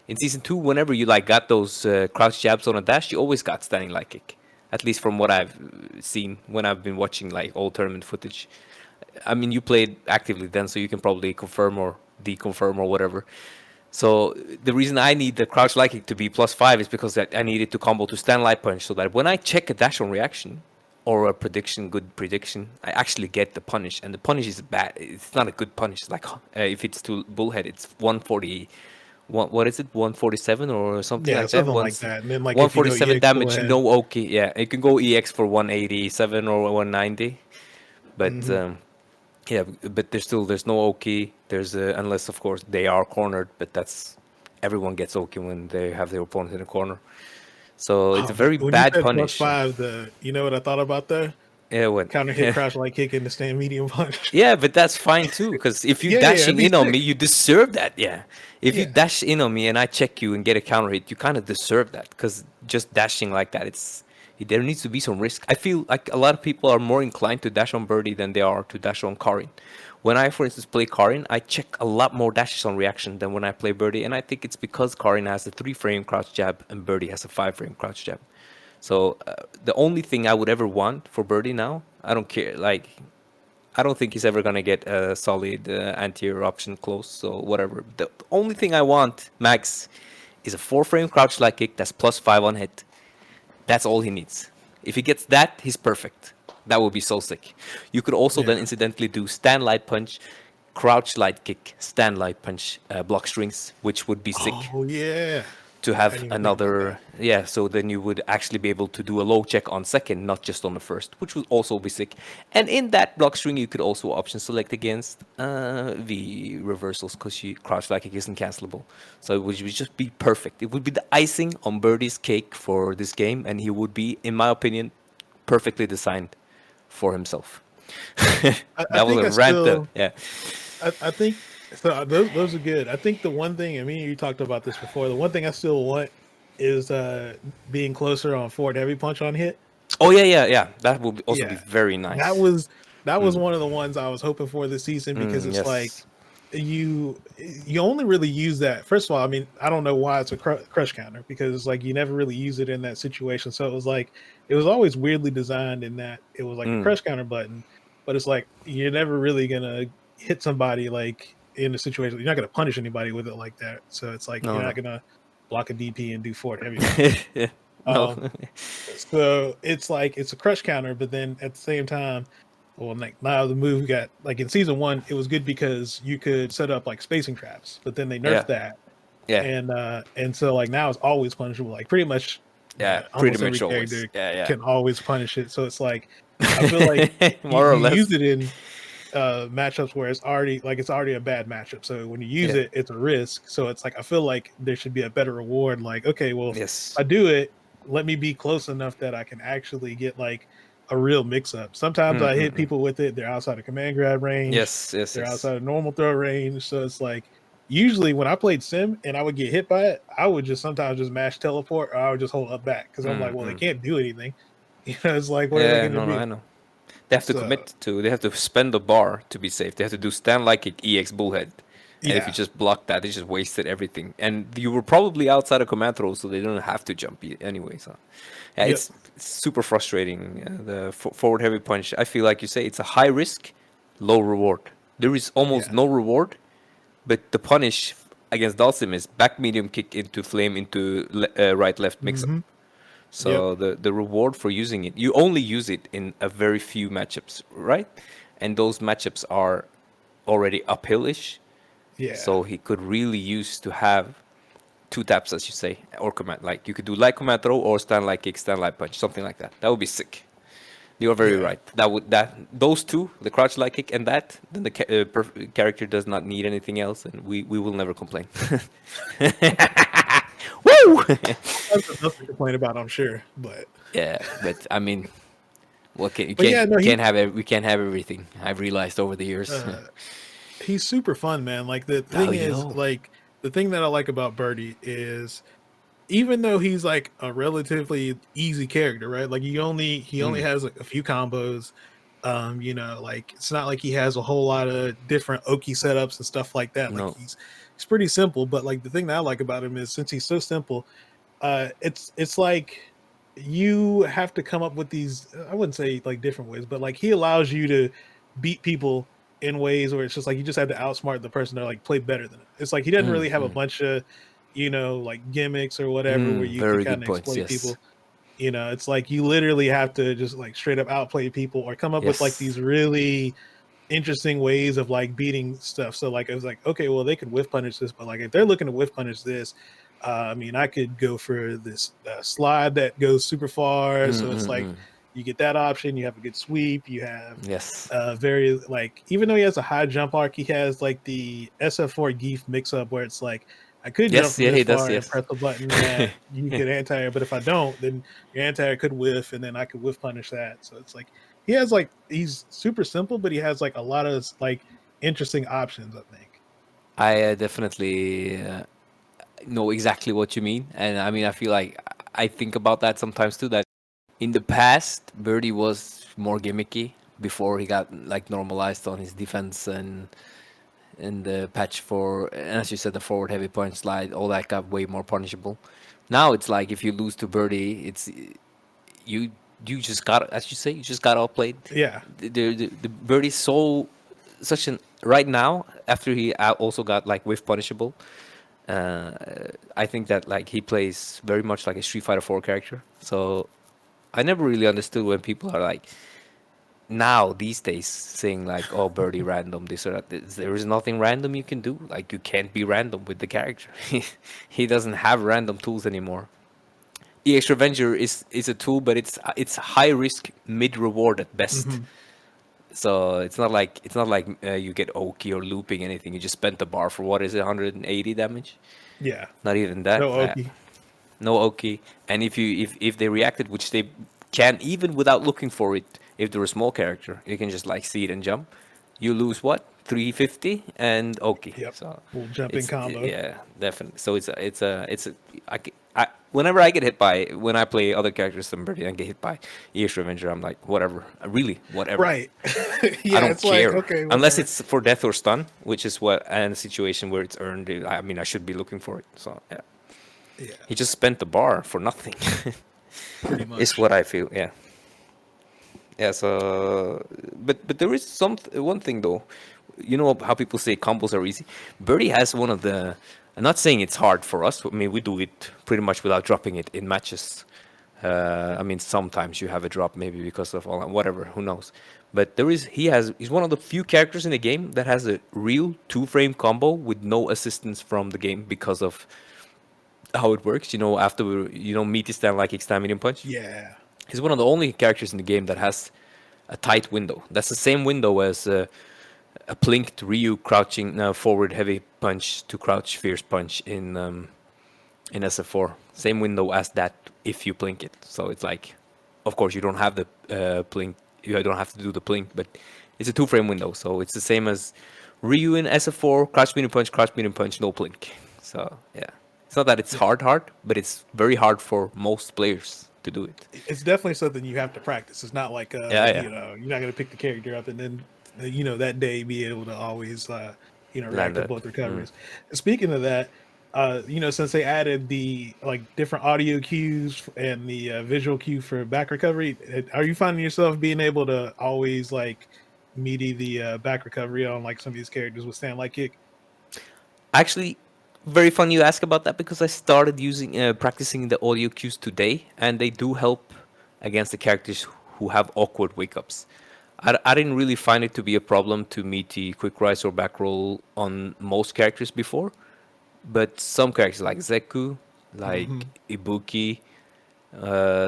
In season 2, whenever you like got those crouch jabs on a dash, you always got standing light kick. At least from what I've seen when I've been watching like old tournament footage. I mean, you played actively then, so you can probably confirm or deconfirm or whatever. So the reason I need the crouch light kick to be +5 is because I need it to combo to stand light punch, so that when I check a dash on reaction or a prediction, good prediction, I actually get the punish. And the punish is bad. It's not a good punish. It's like if it's to bullhead, it's 140. What is it? 147 or something Yeah, like that. something like that. And then like if you go 147 EX full damage, ahead. no OK. Yeah, it can go EX for 187 or 190, but Hmm. yeah, but there's no OK. There's unless of course they are cornered, but that's everyone gets OK when they have their opponent in a corner. So it's a Oh, but very when you bad said plus punish. five, you know what I thought about there? Yeah, when Counter hit crouch light kick and the stand medium punch. yeah, but that's fine too, because if you Yeah, it'd dashing be in on me, sick. you deserve that. Yeah, if you Yeah. dash in on me and I check you and get a counter hit, you kind of deserve that, because just dashing like that, there needs to be some risk. I feel like a lot of people are more inclined to dash on Birdie than they are to dash on Karin. When I, for instance, play Karin, I check a lot more dashes on reaction than when I play Birdie, and I think it's because Karin has a 3 frame crouch jab and Birdie has a 5 frame crouch jab. So the only thing I would ever want for Birdie now, I don't care. Like, I don't think he's ever gonna get a solid anti-air option close. So whatever. The only thing I want, Max, is a 4 frame crouch light kick that's +5 on hit. That's all he needs. If he gets that, he's perfect. That would be so sick. You could also then Yeah. incidentally do stand light punch, crouch light kick, stand light punch, block strings, which would be sick Oh yeah. to I have didn't even think about that. another. Yeah, so then you would actually be able to do a low check on second, not just on the first, which would also be sick. And in that block string you could also option select against the reversals, because you crouch like it isn't cancelable, so it would just be perfect. It would be the icing on Birdie's cake for this game, and he would be, in my opinion, perfectly designed for himself. I That was think a I rant though. still Yeah. I think so. Those are good. I think the one thing, I mean, you talked about this before. The one thing I still want is being closer on forward heavy punch on hit. Oh yeah, yeah, yeah. That would also be Yeah, very that nice. was that was Mm, one of the ones I was hoping for this season because it's like yes. you only really use that. First of all, I mean, I don't know why it's a crush counter because it's like you never really use it in that situation. So it was like it was always weirdly designed in that it was like a Mm, crush counter button, but it's like you're never really gonna hit somebody like in a situation. You're not gonna punish anybody with it like that. So it's like no, you're not no. gonna block a DP and do forward heavy punch. No. Um, so it's like it's a crush counter, but then at the same time, well, like now the move got like in season one, it was good because you could set up like spacing traps, but then they nerfed Yeah, that, yeah, and so like now it's always punishable. Like pretty much, yeah. Pretty almost every much always. character Yeah, can always punish it. So it's like I feel like yeah. More or you use less. it in matchups where it's already a bad matchup. So when you use Yeah. it, it's a risk. So it's like I feel like there should be a better reward. Like, okay, well, if Yes. I do it, let me be close enough that I can actually get like a real mix up. Sometimes I hit Mm-mm-mm. people with it, they're outside of command grab range, Yes, yes, they're yes. outside of normal throw range. So it's like usually when I played Sim and I would get hit by it, I would just sometimes just mash teleport or I would just hold up back because I'm like, well, they Mm-mm. can't do anything. It's like, what are they Yeah, gonna no, no, do? I know. They have to So commit to. They have to spend the bar to be safe. They have to do stand like kick, EX bullhead, and if you yeah. just block that, they just wasted everything. And you were probably outside of command throw, so they don't have to jump anyway. So yeah, Yep. it's super frustrating. The forward heavy punch. I feel like you say it's a high risk, low reward. There is almost Yeah. no reward, but the punish against Dalsim is back medium kick into flame into right left mix up. Hmm. Yep. So the reward for using it, you only use it in a very few matchups, right? And those matchups are already uphillish. Yeah. So he could really use to have two taps, as you say, or command. Like you could do light command throw or stand light kick, stand light punch, something like that. That would be sick. You are very Yeah. right. That those two, the crouch light kick and that, then the character does not need anything else, and we will never complain. Woo! That's enough to complain about, I'm sure. Yeah, but I mean, what can you But yeah, no, can't have we can't have everything. I've realized over the years. uh he's super fun, man. Like the Oh, thing is, yo. like the thing that I like about Birdie is even though he's like a relatively easy character, right? Like he only Mm, has like a few combos. Like it's not like he has a whole lot of different Oki setups and stuff like that. Like no. he's pretty simple, but like the thing that I like about him is since he's so simple, it's like you have to come up with these, I wouldn't say like different ways, but like he allows you to beat people in ways where it's just like you just have to outsmart the person or like play better than it. It's like he doesn't Mm, really have a mm, bunch of like gimmicks or whatever where you can very kind good of points. exploit Yes. people. It's like you literally have to just like straight up outplay people or come up with like Yes. these really interesting ways of like beating stuff. So like it was like, okay, well they could whiff punish this, but like if they're looking to whiff punish this, I mean I could go for this slide that goes super far. Mm, So it's mm, like mm. you get that option. You have a good sweep. You have Yes. very like even though he has a high jump arc, he has like the SF4 Geef mix up where it's like I could jump Yes. from Yeah, this he does. far and Yes. press a button that you could anti-air, but if I don't, then your anti-air could whiff, and then I could whiff punish that. So it's like he's super simple, but he has like a lot of like interesting options. I think. I definitely know exactly what you mean, and I mean, I feel like I think about that sometimes too. That in the past, Birdie was more gimmicky before he got like normalized on his defense and in the patch for, and as you said, the forward heavy punch slide, all that got way more punishable. Now it's like if you lose to Birdie, it's you you just got, as you say, you just got outplayed. Yeah. The Birdie's so such an right now after he also got like whiff punishable. Uh, I think that like he plays very much like a Street Fighter 4 character. So I never really understood when people are like now these days saying like, "Oh, Birdie random this or that." There is nothing random you can do. Like you can't be random with the character. He doesn't have random tools anymore. EX Revenger is a tool, but it's high risk, mid reward at best. Hmm. So it's not like you get Oki or looping anything. You just spent the bar for what is it, 180 damage? Yeah. Not even that. No Oki. No Oki. And if they reacted, which they can even without looking for it, if they're a small character, you can just like see it and jump. You lose what? 350 and okay. Yep. So Little jumping combo. yeah, definitely. So whenever I get hit by when I play other characters than Birdie and get hit by Ears Revenger, I'm like whatever, really whatever. Right. I Yeah, don't it's like, care okay, unless whatever. it's for death or stun, which is what and a situation where it's earned. I mean, I should be looking for it. So yeah, Yeah, he just spent the bar for nothing. pretty Is much. what I feel. Yeah. Yeah, so but there is one thing though. You know how people say combos are easy? Birdie has one of the. I'm not saying it's hard for us. I mean, we do it pretty much without dropping it in matches. I mean, sometimes you have a drop maybe because of all whatever. Who knows? But there is he's one of the few characters in the game that has a real two-frame combo with no assistance from the game because of how it works. You know, after meaty stand like extend medium punch. Yeah. He's one of the only characters in the game that has a tight window. That's the same window as a plinked Ryu crouching forward heavy punch to crouch fierce punch in SF4. Same window as that if you plink it. So it's like, of course, you don't have the plink. You don't have to do the plink, but it's a two-frame window. So it's the same as Ryu in SF4, crouch medium punch, no plink. So yeah, it's not that it's Yeah. hard, but it's very hard for most players to do it. It's definitely something you have to practice. It's not like Yeah, yeah. you're not gonna pick the character up and then that day be able to always react Land to that. both recoveries. Speaking of that, since they added the like different audio cues and the visual cue for back recovery, are you finding yourself being able to always like meaty the back recovery on like some of these characters with stand like kick? Actually, very fun you ask about that because I started using practicing the audio cues today, and they do help against the characters who have awkward wake ups. I didn't really find it to be a problem to meet the quick rise or back roll on most characters before, but some characters like Zeku, like Hmm. Ibuki,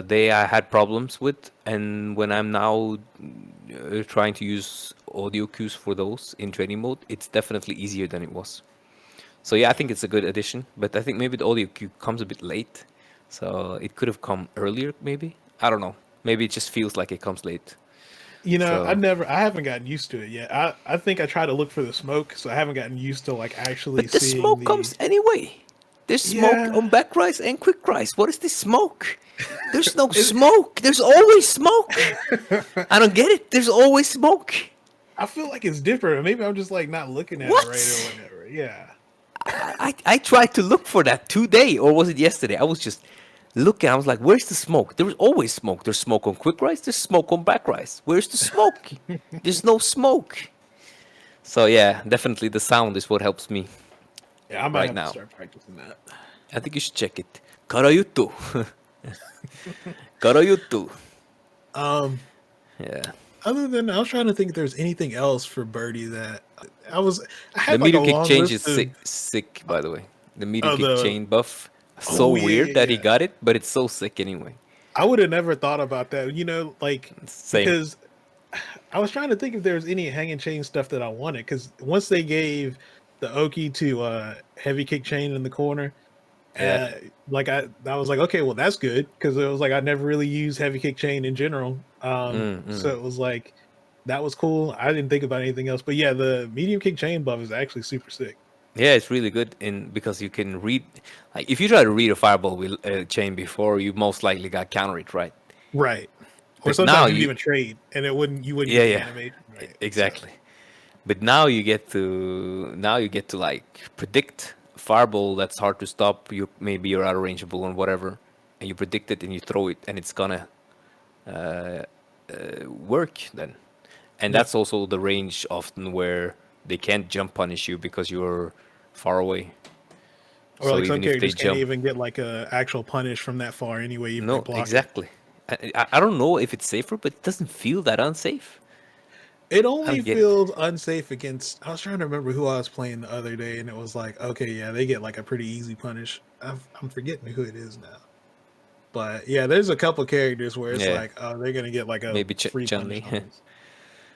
they I had problems with, and when I'm now trying to use audio cues for those in training mode, it's definitely easier than it was. So yeah, I think it's a good addition, but I think maybe the audio cue comes a bit late, so it could have come earlier. Maybe I don't know. Maybe it just feels like it comes late. So I haven't gotten used to it yet. I think I try to look for the smoke, so I haven't gotten used to like actually but the seeing smoke the. comes anyway. There's smoke Yeah, on back rise and quick rise. What is this smoke? There's no it, smoke. There's always smoke. I don't get it. There's always smoke. I feel like it's different. Maybe I'm just like not looking at it right or What? whatever. Yeah, I tried to look for that today, or was it yesterday? I was just looking. I was like, "Where's the smoke?" There's always smoke. There's smoke on quick rise. There's smoke on back rise. Where's the smoke? There's no smoke. So yeah, definitely the sound is what helps me yeah. I might right have to now. start practicing that. I think you should check it. Karayutu. Karayutu. Um, Yeah. Other than I was trying to think if there's anything else for Birdie that I was. I The had like a medium kick long change is list of. sick, by the way. The medium kick The chain buff. So oh yeah, weird yeah, that he yeah. got it, but it's so sick anyway. I would have never thought about that. Like Same. because I was trying to think if there was any hanging chain stuff that I wanted because once they gave the Oki to heavy kick chain in the corner, Yeah. uh, like I was like, okay, well that's good because it was like I never really used heavy kick chain in general. Mm. So it was like that was cool. I didn't think about anything else, but yeah, the medium kick chain buff is actually super sick. Yeah, it's really good in because you can read. Like if you try to read a fireball with chain before, you most likely got counter it right. Right. Or But now sometimes you'd you, even trade and you wouldn't yeah, get the yeah, animation right. So exactly. But now you get to like predict a fireball that's hard to stop. Maybe you're out of range of bull or whatever, and you predict it and you throw it, and it's gonna uh, work then. And yeah. that's also the range often where they can't jump punish you because you're far away. Or So like some even if they characters can't jump, even get like a actual punish from that far anyway, even if they no, block it. exactly. I don't know if it's safer, but it doesn't feel that unsafe. It I only don't get it. feels unsafe against. I was trying to remember who I was playing the other day, and it was like, okay, yeah, they get like a pretty easy punish. I'm forgetting who it is now, but yeah, there's a couple characters where it's Yeah, like, oh, they're gonna get like a maybe free Chun punish Li. on this.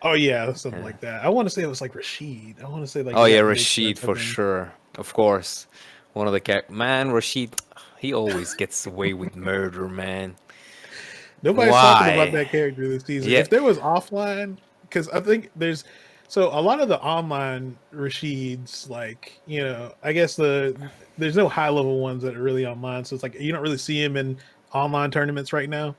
Oh yeah, something Yeah. like that. I want to say it was like Rashid. I want to say like Oh they yeah, got mixed Rashid up, for and sure. Of course, one of the man Rashid. He always gets away with murder, man. nobody's talking about Why? that character this season. Yeah. If there was offline, because I think there's So a lot of the online Rashids, like I guess there's no high level ones that are really online. So it's like you don't really see him in online tournaments right now.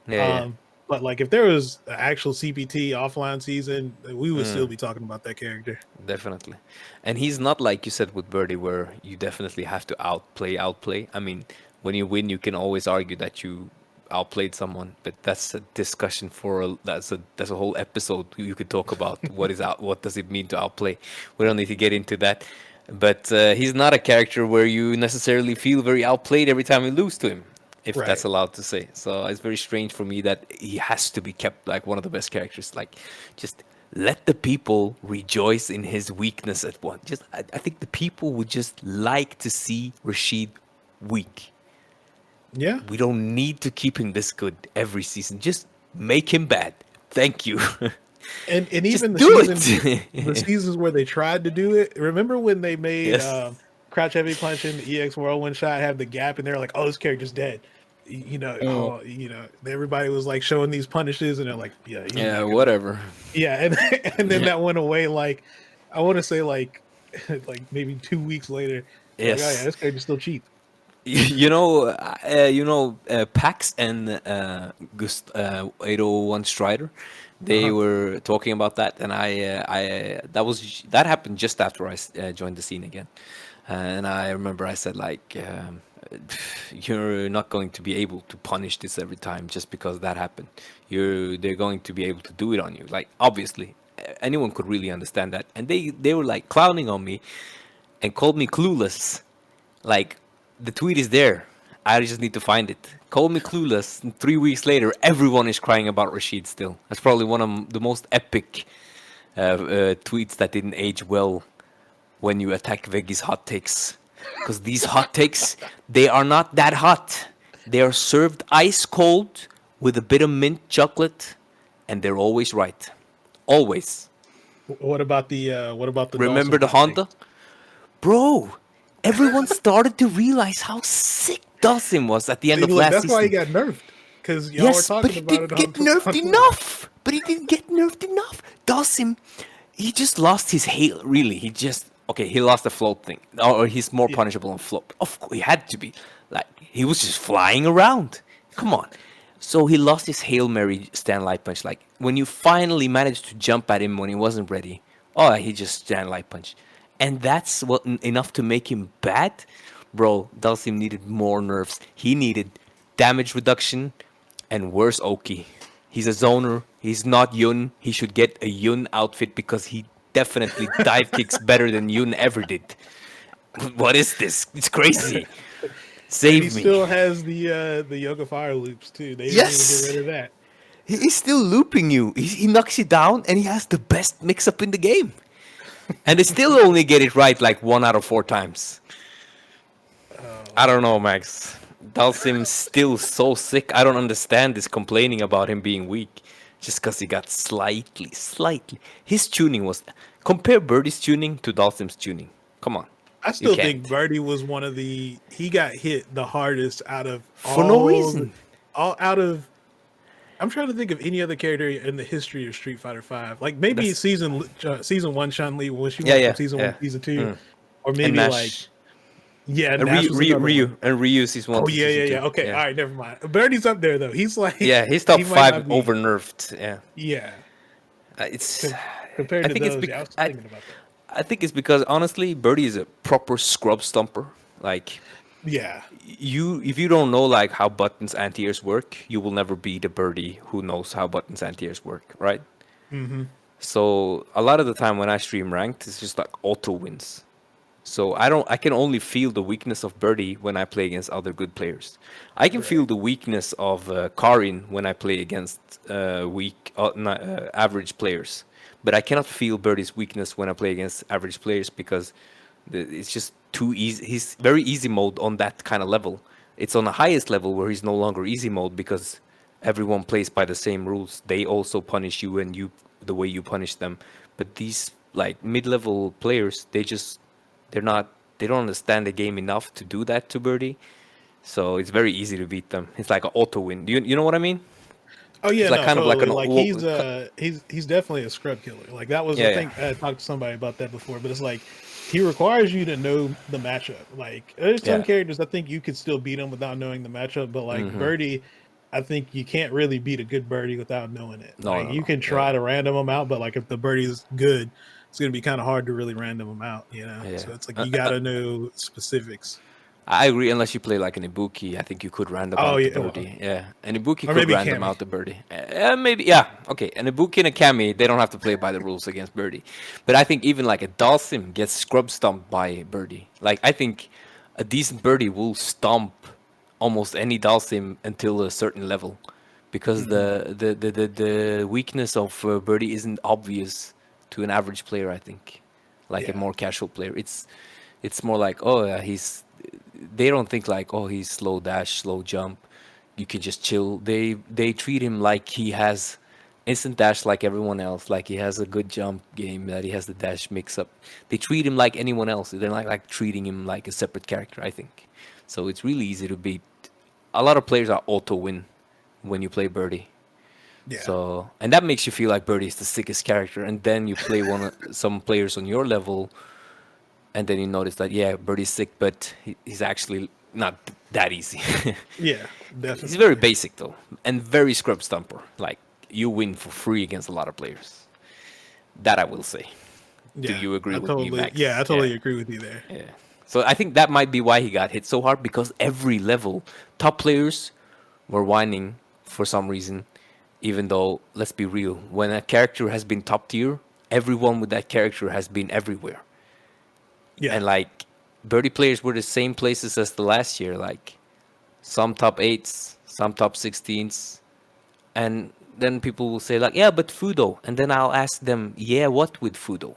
Yeah, yeah. But like if there was an actual CPT offline season, we would still Mm. be talking about that character. Definitely. And he's not like you said with Birdie, where you definitely have to outplay. I mean, when you win, you can always argue that you outplayed someone, but that's a discussion for that's a whole episode you could talk about. What does it mean to outplay? We don't need to get into that. But he's not a character where you necessarily feel very outplayed every time you lose to him, if that's Right. allowed to say. So it's very strange for me that he has to be kept like one of the best characters. Like, just let the people rejoice in his weakness at one. I think the people would just like to see Rashid weak. Yeah. We don't need to keep him this good every season. Just make him bad. Thank you. And Just even do the it. seasons where they tried to do it. Remember when they made Yes. Crouch Heavy Punch and the EX Whirlwind Shot have the gap, and they're like, "Oh, this character's dead." Mm. Everybody was like showing these punishes, and they're like, "Yeah, he's Yeah, not gonna." whatever. Yeah, and and then that went away. Like, I want to say like like maybe 2 weeks later, they're like, "Oh yeah, Yes. this character's still cheap." Pax and Gust 801 Strider, Uh they huh. were talking about that, and that happened just after I joined the scene again, and I remember I said like, you're not going to be able to punish this every time just because that happened. They're going to be able to do it on you. Like, obviously, anyone could really understand that, and they were like clowning on me and called me clueless. Like, the tweet is there. I just need to find it. Call me clueless. And 3 weeks later, everyone is crying about Rashid still. That's probably one of the most epic tweets that didn't age well when you attack Veggey's hot takes. Because these hot takes, they are not that hot. They are served ice cold with a bit of mint chocolate, and they're always right. Always. What about the Remember Dawson the hot take? Honda? Bro, everyone started to realize how sick Dawson was at the end They of were like, last "That's why he season. got nerfed," because y'all were Yes, but talking he about didn't it get nerfed on Twitter. enough. But he didn't get nerfed enough. Dawson, he just lost his hail. Really, he lost the float thing, or he's more Yeah. punishable on float. Of course, he had to be. Like, he was just flying around. Come on. So he lost his hail mary stand light punch. Like, when you finally managed to jump at him when he wasn't ready, oh, he just stand light punch, and that's what enough to make him bad, bro. Dhalsim needed more nerfs. He needed damage reduction and worse Oki. He's a zoner. He's not Yun. He should get a Yun outfit because he definitely dive kicks better than Yun ever did. What is this? It's crazy. And he Save me. still has the Yoga Fire loops too. They didn't even get Yes. rid of that. He's still looping you. He knocks you down and he has the best mix up in the game. And they still only get it right like 1 out of 4 times. I don't know, Max. Dalsim's still so sick. I don't understand this complaining about him being weak. Just because he got slightly. His tuning was. Compare Birdie's tuning to Dalsim's tuning. Come on. I You still think can't. Birdie was one of he got hit the hardest out of For no reason. all out of. I'm trying to think of any other character in the history of Street Fighter Five. Like maybe That's. season one Chun Li when she Yeah, went from yeah, season one yeah. to season two, Mm. or And maybe like Nash. yeah, And Nash was another one. Ryu. And Ryu season 1 Oh to yeah, season yeah, 2. yeah. Okay, all Yeah. right, never mind. Birdie's up there though. He's like Yeah, he's top he might 5 not be. over nerfed. Yeah. Yeah, It's. com- compared I to think it's those. bec- Yeah, I was I, thinking about that. I think it's because honestly, Birdie is a proper scrub stomper. Like, Yeah, if you don't know like how buttons anti-airs work, you will never be the Birdie who knows how buttons anti-airs work, right? hmm So a lot of the time when I stream ranked, it's just like auto wins. So I can only feel the weakness of Birdie when I play against other good players. I can feel right. the weakness of Karin when I play against average players. But I cannot feel Birdie's weakness when I play against average players because it's just too easy. He's very easy mode on that kind of level. It's on the highest level where he's no longer easy mode because everyone plays by the same rules. They also punish you and you the way you punish them. But these like mid-level players, they're not they don't understand the game enough to do that to Birdie. So it's very easy to beat them. It's like an auto win. Do you know what I mean? Oh It's yeah, like no, kind of like totally. an Like he's definitely a scrub killer. Like that was, I yeah, yeah. think I had talked to somebody about that before, but it's like he requires you to know the matchup. Like there's some Yeah. characters I think you could still beat them without knowing the matchup, but like Hmm. Birdie, I think you can't really beat a good Birdie without knowing it. No, Like no, you no. can Yeah, try to random them out, but like if the Birdie's good, it's gonna be kind of hard to really random them out, you know. yeah. So it's like you got to know specifics. I agree. Unless you play like an Ibuki, I think you could random Oh out the yeah, well, birdie. Yeah, an Ibuki or could maybe random Cammy. out the birdie. Maybe, yeah. Okay, an Ibuki and a Kami, they don't have to play by the rules against birdie. But I think even like a Dalsim gets scrub stomped by birdie. Like I think a decent birdie will stomp almost any Dalsim until a certain level, because Hmm. the weakness of birdie isn't obvious to an average player. I think, like a Yeah, more casual player, it's more like, oh yeah, they don't think like, oh, he's slow dash, slow jump. You can just chill. They treat him like he has instant dash like everyone else, like he has a good jump game, that he has the dash mix up. They treat him like anyone else. They're not like treating him like a separate character, I think. So it's really easy to beat. A lot of players are auto win when you play Birdie. yeah. So, and that makes you feel like Birdie is the sickest character. And then you play some players on your level, and then you notice that, yeah, Birdie's sick, but he's actually not that easy. Yeah, He's very definitely. basic though, and very scrub stumper. Like you win for free against a lot of players. That I will say. Do Yeah, you agree I with me, totally, yeah, I Max? Yeah, totally agree with you there. yeah. So I think that might be why he got hit so hard, because every level, top players were whining for some reason. Even though, let's be real, when a character has been top tier, everyone with that character has been everywhere. Yeah, And like birdie players were the same places as the last year, like some top eights, some top 16s, and then people will say like, yeah, but Fudo, and then I'll ask them, yeah, what with Fudo?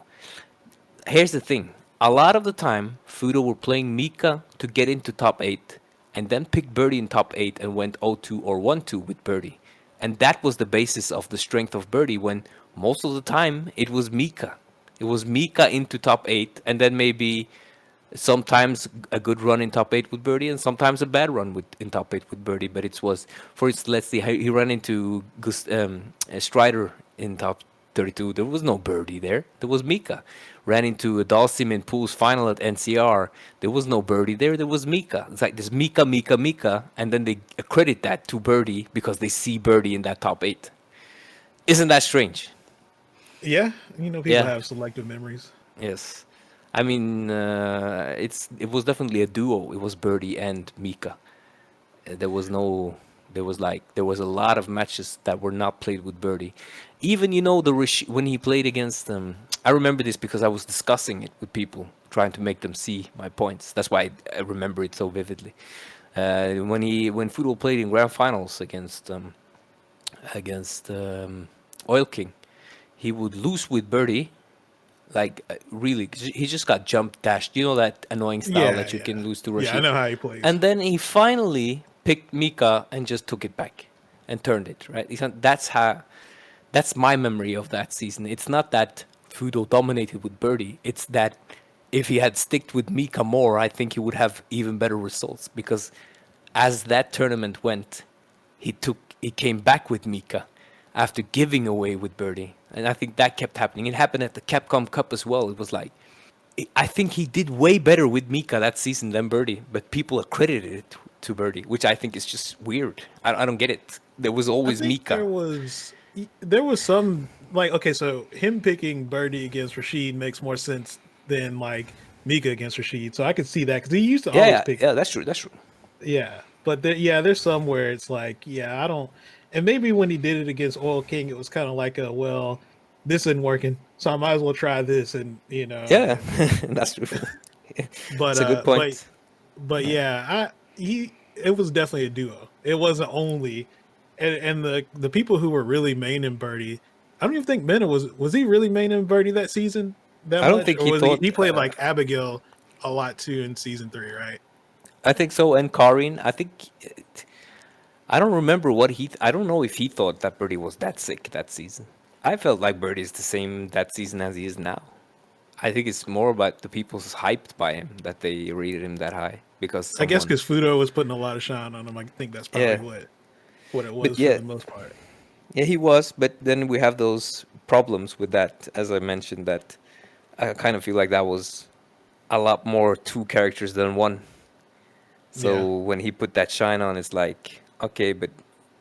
Here's the thing: a lot of the time, Fudo were playing Mika to get into top eight, and then picked birdie in top eight and went 0-2 or 1-2 with birdie, and that was the basis of the strength of birdie. When most of the time it was Mika. It was Mika into top eight, and then maybe sometimes a good run in top eight with birdie, and sometimes a bad run in top eight with birdie. But it was, for instance, let's see, he ran into Strider in top 32. There was no birdie there. There was Mika. Ran into a Dalsim in Pool's final at NCR. There was no birdie there. There was Mika. It's like this Mika, Mika, Mika, and then they accredit that to birdie because they see birdie in that top eight. Isn't that strange? yeah. People Yeah. have selective memories. Yes. I mean, it was definitely a duo. It was Birdie and Mika. There was no, there was a lot of matches that were not played with Birdie. Even when he played against I remember this because I was discussing it with people, trying to make them see my points. That's why I remember it so vividly. When Football played in grand finals against Oil King, he would lose with Birdie, like really, he just got jump dashed. You know that annoying style Yeah, that you yeah, can lose to yeah. I Rashid. know how he plays. And then he finally picked Mika and just took it back and turned it, right? That's my memory of that season. It's not that Fudo dominated with Birdie. It's that if he had sticked with Mika more, I think he would have even better results, because as that tournament went, he came back with Mika after giving away with Birdie, and I think that kept happening. It happened at the Capcom Cup as well. It was like, I think he did way better with Mika that season than Birdie, but people accredited it to Birdie, which I think is just weird. I don't get it. There was I always think Mika. there was some like, okay, so him picking Birdie against Rashid makes more sense than like Mika against Rashid. So I could see that because he used to Yeah, always yeah, pick. yeah. That's true. That's true. Yeah, but yeah, there's some where it's like, yeah, I don't. And maybe when he did it against Oil King, it was kind of like a, well, this isn't working, so I might as well try this, and Yeah, and that's true. but It's a good point. Yeah. yeah, it was definitely a duo. It wasn't only, and the people who were really main in Birdie, I don't even think Mena was he really main in Birdie that season that I don't much, think or he was he thought. played like Abigail a lot too in season 3, right? I think so. And Karin, I don't remember what I don't know if he thought that Birdie was that sick that season. I felt like Birdie is the same that season as he is now. I think it's more about the people's hyped by him that they rated him that high because I guess someone. because Fudo was putting a lot of shine on him. I think that's probably Yeah, what it but was for yeah, the most part. Yeah, he was, but then we have those problems with that, as I mentioned, that I kind of feel like that was a lot more two characters than one. Yeah, So when he put that shine on, it's like, okay, but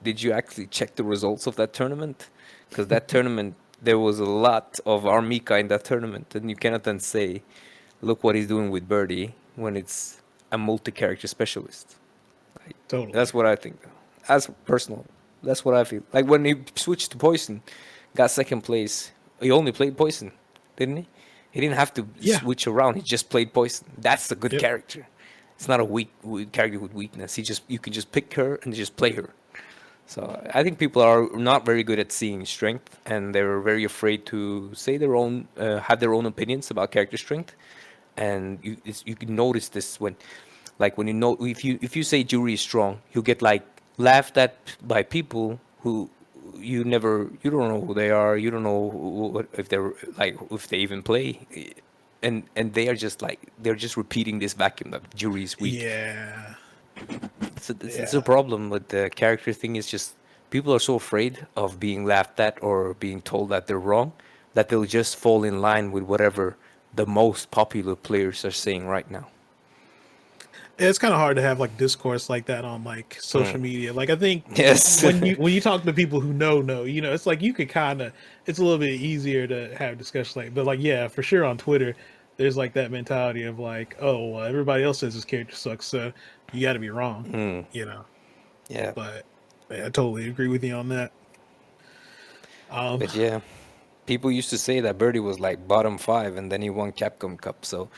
did you actually check the results of that tournament? Because that tournament, there was a lot of Armika in that tournament, and you cannot then say, look what he's doing with Birdie when it's a multi-character specialist. Like, totally. that's what I think. As personal, that's what I feel. Like when he switched to Poison, got second place. He only played Poison, didn't he? He didn't have to Yeah. switch around. He just played Poison. That's a good Yep. character. It's not a weak character with weakness. You can just pick her and just play her. So I think people are not very good at seeing strength, and they're very afraid to say their own, have their own opinions about character strength. And you can notice this when, like when you know if you say Jury is strong, you get like laughed at by people who you don't know who they are. You don't know if they're like if they even play, and they are just like they're just repeating this vacuum that Jury is weak. Yeah. So it's a Yeah. problem with the character thing. Is just people are so afraid of being laughed at or being told that they're wrong that they'll just fall in line with whatever the most popular players are saying right now. It's kind of hard to have like discourse like that on like Mm. social media. Like I think Yes. when you talk to people who know, it's like you could kind of it's a little bit easier to have discussions like, but like yeah, for sure on Twitter, there's like that mentality of like, oh, well, everybody else says this character sucks, so you got to be wrong, Mm. you know. Yeah. But yeah, I totally agree with you on that. Um, But yeah, people used to say that Birdie was like bottom five, and then he won Capcom Cup. So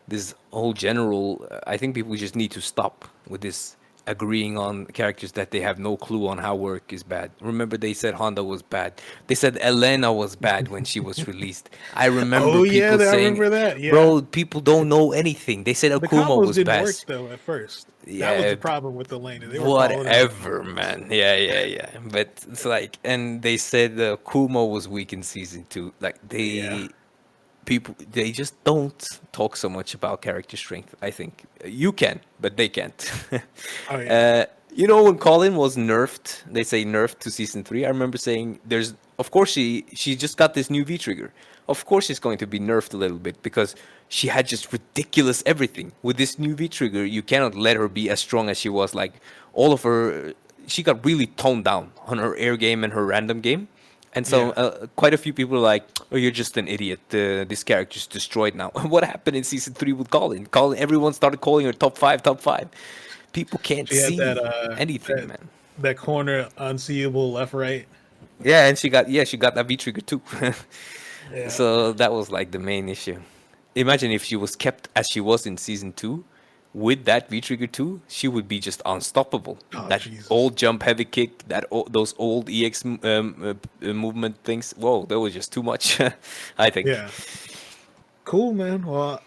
this whole general, I think people just need to stop with this agreeing on characters that they have no clue on how work is bad. Remember, they said Honda was bad. They said Elena was bad when she was released. I remember oh yeah, people I saying, remember that. Yeah, "Bro, people don't know anything." They said the Akuma combos was didn't bad. work though at first. That was Yeah, the problem with the lane. They were calling it wrong. whatever, man. Yeah, yeah, yeah. But it's like, and they said Kuma was weak in season two. Like Yeah. they just don't talk so much about character strength. I think you can, but they can't. Oh yeah. You know when Colin was nerfed, they say nerfed to season three. I remember saying, "There's of course she just got this new V trigger. Of course she's going to be nerfed a little bit because she had just ridiculous everything. With this new V trigger, you cannot let her be as strong as she was. Like all of her, she got really toned down on her air game and her random game." And so Yeah. quite a few people are like, "Oh, you're just an idiot. This character's destroyed now." What happened in season three with Colin? Colin, everyone started calling her top five, top five. People can't She had see anything, that man. that corner unseeable left right. Yeah, and she got that V trigger too. Yeah. So that was like the main issue. Imagine if she was kept as she was in season two, with that V trigger too, she would be just unstoppable. Oh That Jesus. old jump heavy kick, those old EX movement things. Whoa, that was just too much. I think. Yeah. Cool, man. Well,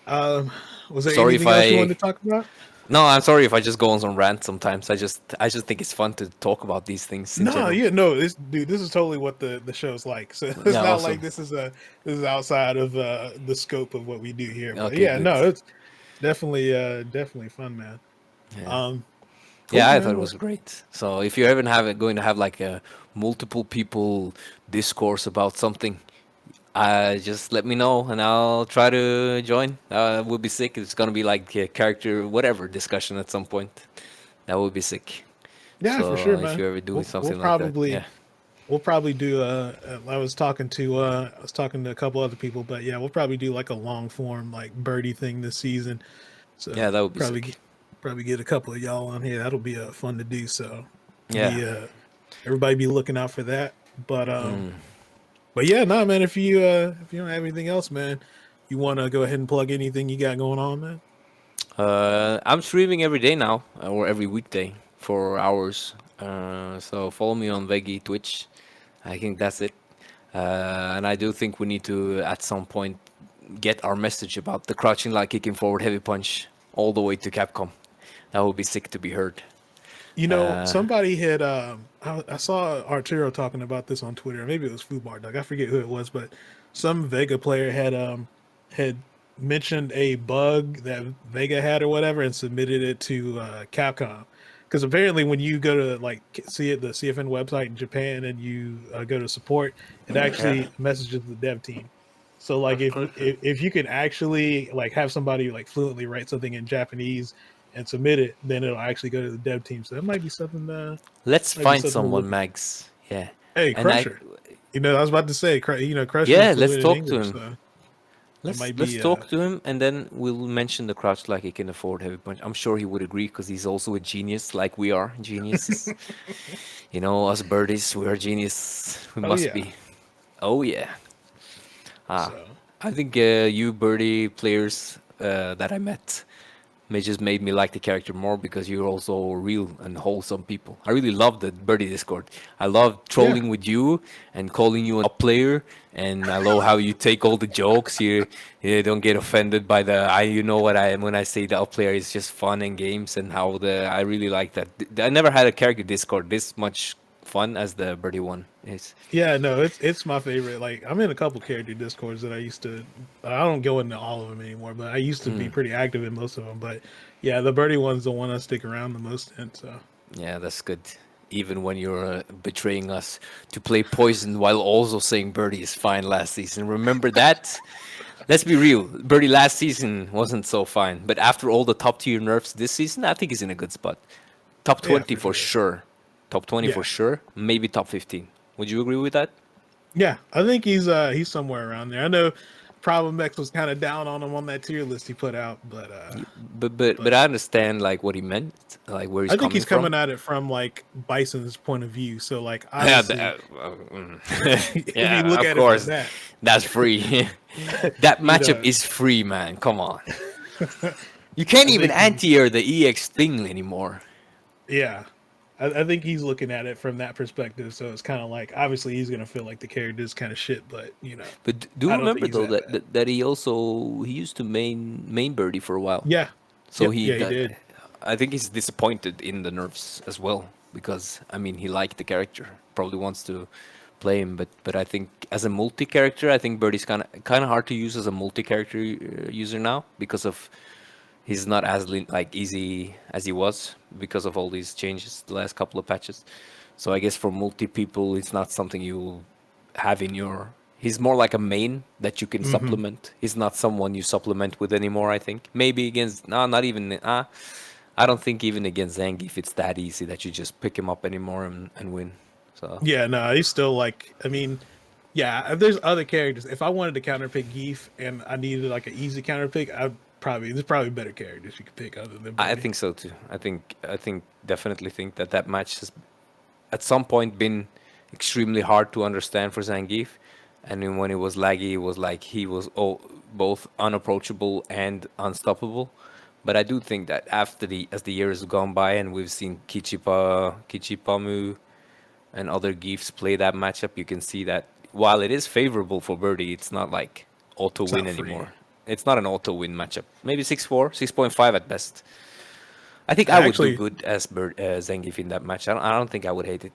was there Sorry if anything else you I. wanted to talk about? No, I'm sorry if I just go on some rant sometimes. I just think it's fun to talk about these things in No, general. yeah, no. This is totally what the show's like. So it's Yeah, not like awesome. this is outside of the scope of what we do here. But Okay, yeah, good. no, it's definitely fun, man. Yeah. Um, Yeah, cool, I thought man. it was great. So if you're ever going to have like a multiple people discourse about something, just let me know and I'll try to join. We'll be sick. It's gonna be like a character whatever discussion at some point. That would be sick. Yeah, for So sure, if man. you're ever doing We'll something like that, probably yeah. we'll probably do I was talking to a couple other people, but yeah, we'll probably do like a long form like birdie thing this season. So Yeah, that would be probably sick. probably get a couple of y'all on here. That'll be fun to do. So Yeah. be everybody be looking out for that. Mm. But yeah, no, man. If you don't have anything else, man, you want to go ahead and plug anything you got going on, man. I'm streaming every day now, or every weekday for hours. So follow me on Veggey Twitch. I think that's it. And I do think we need to, at some point, get our message about the crouching like kicking forward heavy punch all the way to Capcom. That would be sick to be heard. You know, Uh, somebody had I saw Arturo talking about this on Twitter. Maybe it was Foobar Dog. I forget who it was, but some Vega player had mentioned a bug that Vega had or whatever and submitted it to Capcom because apparently when you go to like see it, the CFN website in Japan, and you go to support, it Yeah, actually messages the dev team. So like that's if, good. if if you can actually like have somebody like fluently write something in Japanese and submit it, then it'll actually go to the dev team. So that might be something. Let's Might be find something to someone, look at. Mags. Yeah, Hey, and I Crusher. I was about to say, Crusher is yeah, let's fluent in talk to English, him. so that Let's might let's be. talk to him, and then we'll mention the crouch like he can afford heavy punch. I'm sure he would agree because he's also a genius, like we are geniuses. You know, us birdies, we are genius. We Oh must yeah. be. Oh yeah. Ah, So I think you birdie players that I met may just made me like the character more because you're also real and wholesome people. I really love the birdie Discord. I love yeah. trolling with you and calling you an up player, and I love how you take all the jokes. You don't get offended by the I. You know what I am when I say the up player is just fun and games, and how the I really like that. I never had a character Discord this much fun as the birdie one is. Yeah, no, it's my favorite. Like I'm in a couple character discords that I used to. I don't go into all of them anymore, but I used to be pretty active in most of them. But yeah, the birdie one's the one I stick around the most in. So Yeah, that's good. Even when you're betraying us to play poison while also saying Birdie is fine last season. Remember that? Let's be real. Birdie last season wasn't so fine, but after all the top tier nerfs this season, I think he's in a good spot. Top yeah, 20 for for sure. sure. Top 20 for Yeah, sure. Maybe top 15. Would you agree with that? yeah. I think he's somewhere around there. I know Problem X was kind of down on him on that tier list he put out, But but I understand like what he meant, like where he's I think coming he's from. coming at it from like Bison's point of view. So like Yeah, obviously, if you yeah, look of at it from course. that, That's free. That you matchup know, is free, man. Come on. You can't I even think he's anti-air the EX thing anymore. yeah. I think he's looking at it from that perspective. So it's kind of like obviously he's gonna feel like the character is kind of shit, but But do I don't think remember he's though that that, bad. that he also he used to main birdie for a while. Yeah. So Yep. he Yeah, he got, did. I think he's disappointed in the nerfs as well because I mean he liked the character, probably wants to play him, but I think as a multi character, I think Birdie's kind of hard to use as a multi character user now because of he's not as like easy as he was because of all these changes the last couple of patches. So I guess for multi people, it's not something you have in your. He's more like a main that you can Hmm. supplement. He's not someone you supplement with anymore. I think maybe against no, not even. I don't think even against Zangief it's that easy that you just pick him up anymore and win. So Yeah. No, he's still like. I mean, yeah. If there's other characters, if I wanted to counter pick Geef and I needed like an easy counter pick, I'd probably there's probably better characters you could pick other than I Birdie. think so too. I think definitely think that match has at some point been extremely hard to understand for Zangief. And then when it was laggy, it was like he was both unapproachable and unstoppable. But I do think that after the as the years have gone by and we've seen Kichipamu and other Geefs play that matchup, you can see that while it is favorable for Birdie, it's not like auto It's win not free. anymore. It's not an auto win matchup. Maybe 6-4, 6.5 at best. I think I I would do actually, good as Zangief in that match. I don't think I would hate it.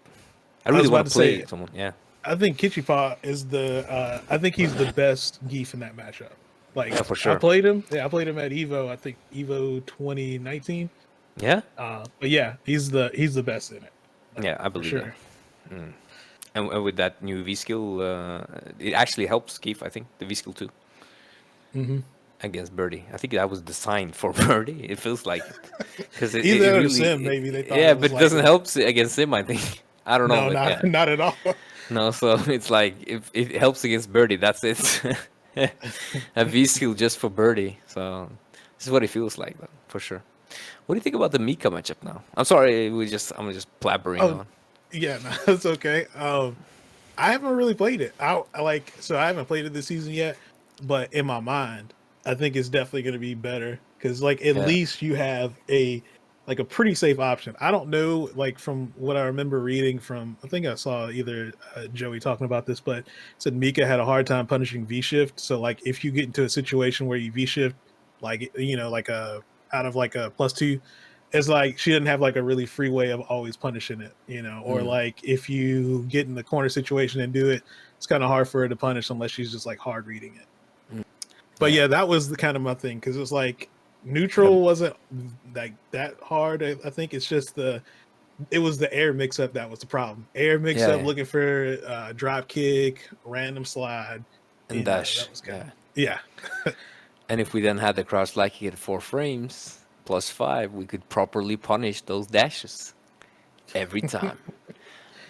I I really was want about to to play say, someone. Yeah. I think Kichipa is the. I think he's the best Geef in that matchup. Yeah, Like for I sure. played him. Yeah, I played him at Evo. I think Evo 2019. Yeah. But yeah, he's the best in it, Yeah, I for believe that. sure. And with that new V skill, it actually helps Keith. I think the V skill too Hmm. against Birdie. I think that was designed for Birdie. It feels like it because it Either at a really, sim, maybe they thought yeah, it but was it like doesn't help against him. I think I don't know, no, but not yeah, not at all. no. So it's like if it helps against Birdie, that's it. A V skill just for Birdie. So this is what it feels like, though, for sure. What do you think about the Mika matchup now? I'm sorry, I'm just blabbering Oh on. yeah, no, it's okay. I haven't really played it. I haven't played it this season yet, but in my mind, I think it's definitely going to be better because like at Yeah. least you have a pretty safe option. I don't know, like from what I remember reading from, I think I saw either Joey talking about this, but it said Mika had a hard time punishing V shift. So like if you get into a situation where you V shift, like like a out of like a +2, it's like she didn't have like a really free way of always punishing it, or Mm. like if you get in the corner situation and do it, it's kind of hard for her to punish unless she's just like hard reading it. But Yeah. yeah, that was the kind of my thing because it was like Um, Neutral wasn't like that hard. I think it's just it was the air mix up that was the problem. Air mix yeah, up yeah. looking for drop kick, random slide. And That dash. was kind of Yeah. yeah. And if we then had the crouch like at 4 frames plus 5, we could properly punish those dashes every time.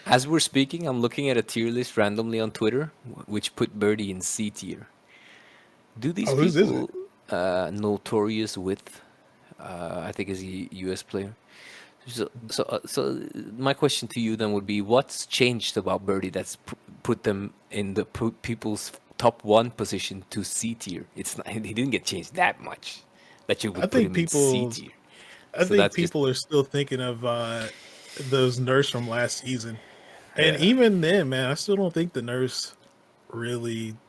As we're speaking, I'm looking at a tier list randomly on Twitter, which put Birdie in C tier. Do these Oh, whose is it? people, notorious with, I think is a US player. So my question to you then would be, what's changed about Birdie that's put them in the people's top one position to C tier? It's not, he didn't get changed that much that you I would put think him in C people. tier. I So think that's just people are still thinking of those nurse from last season, and yeah. even then, man, I still don't think the nurse really.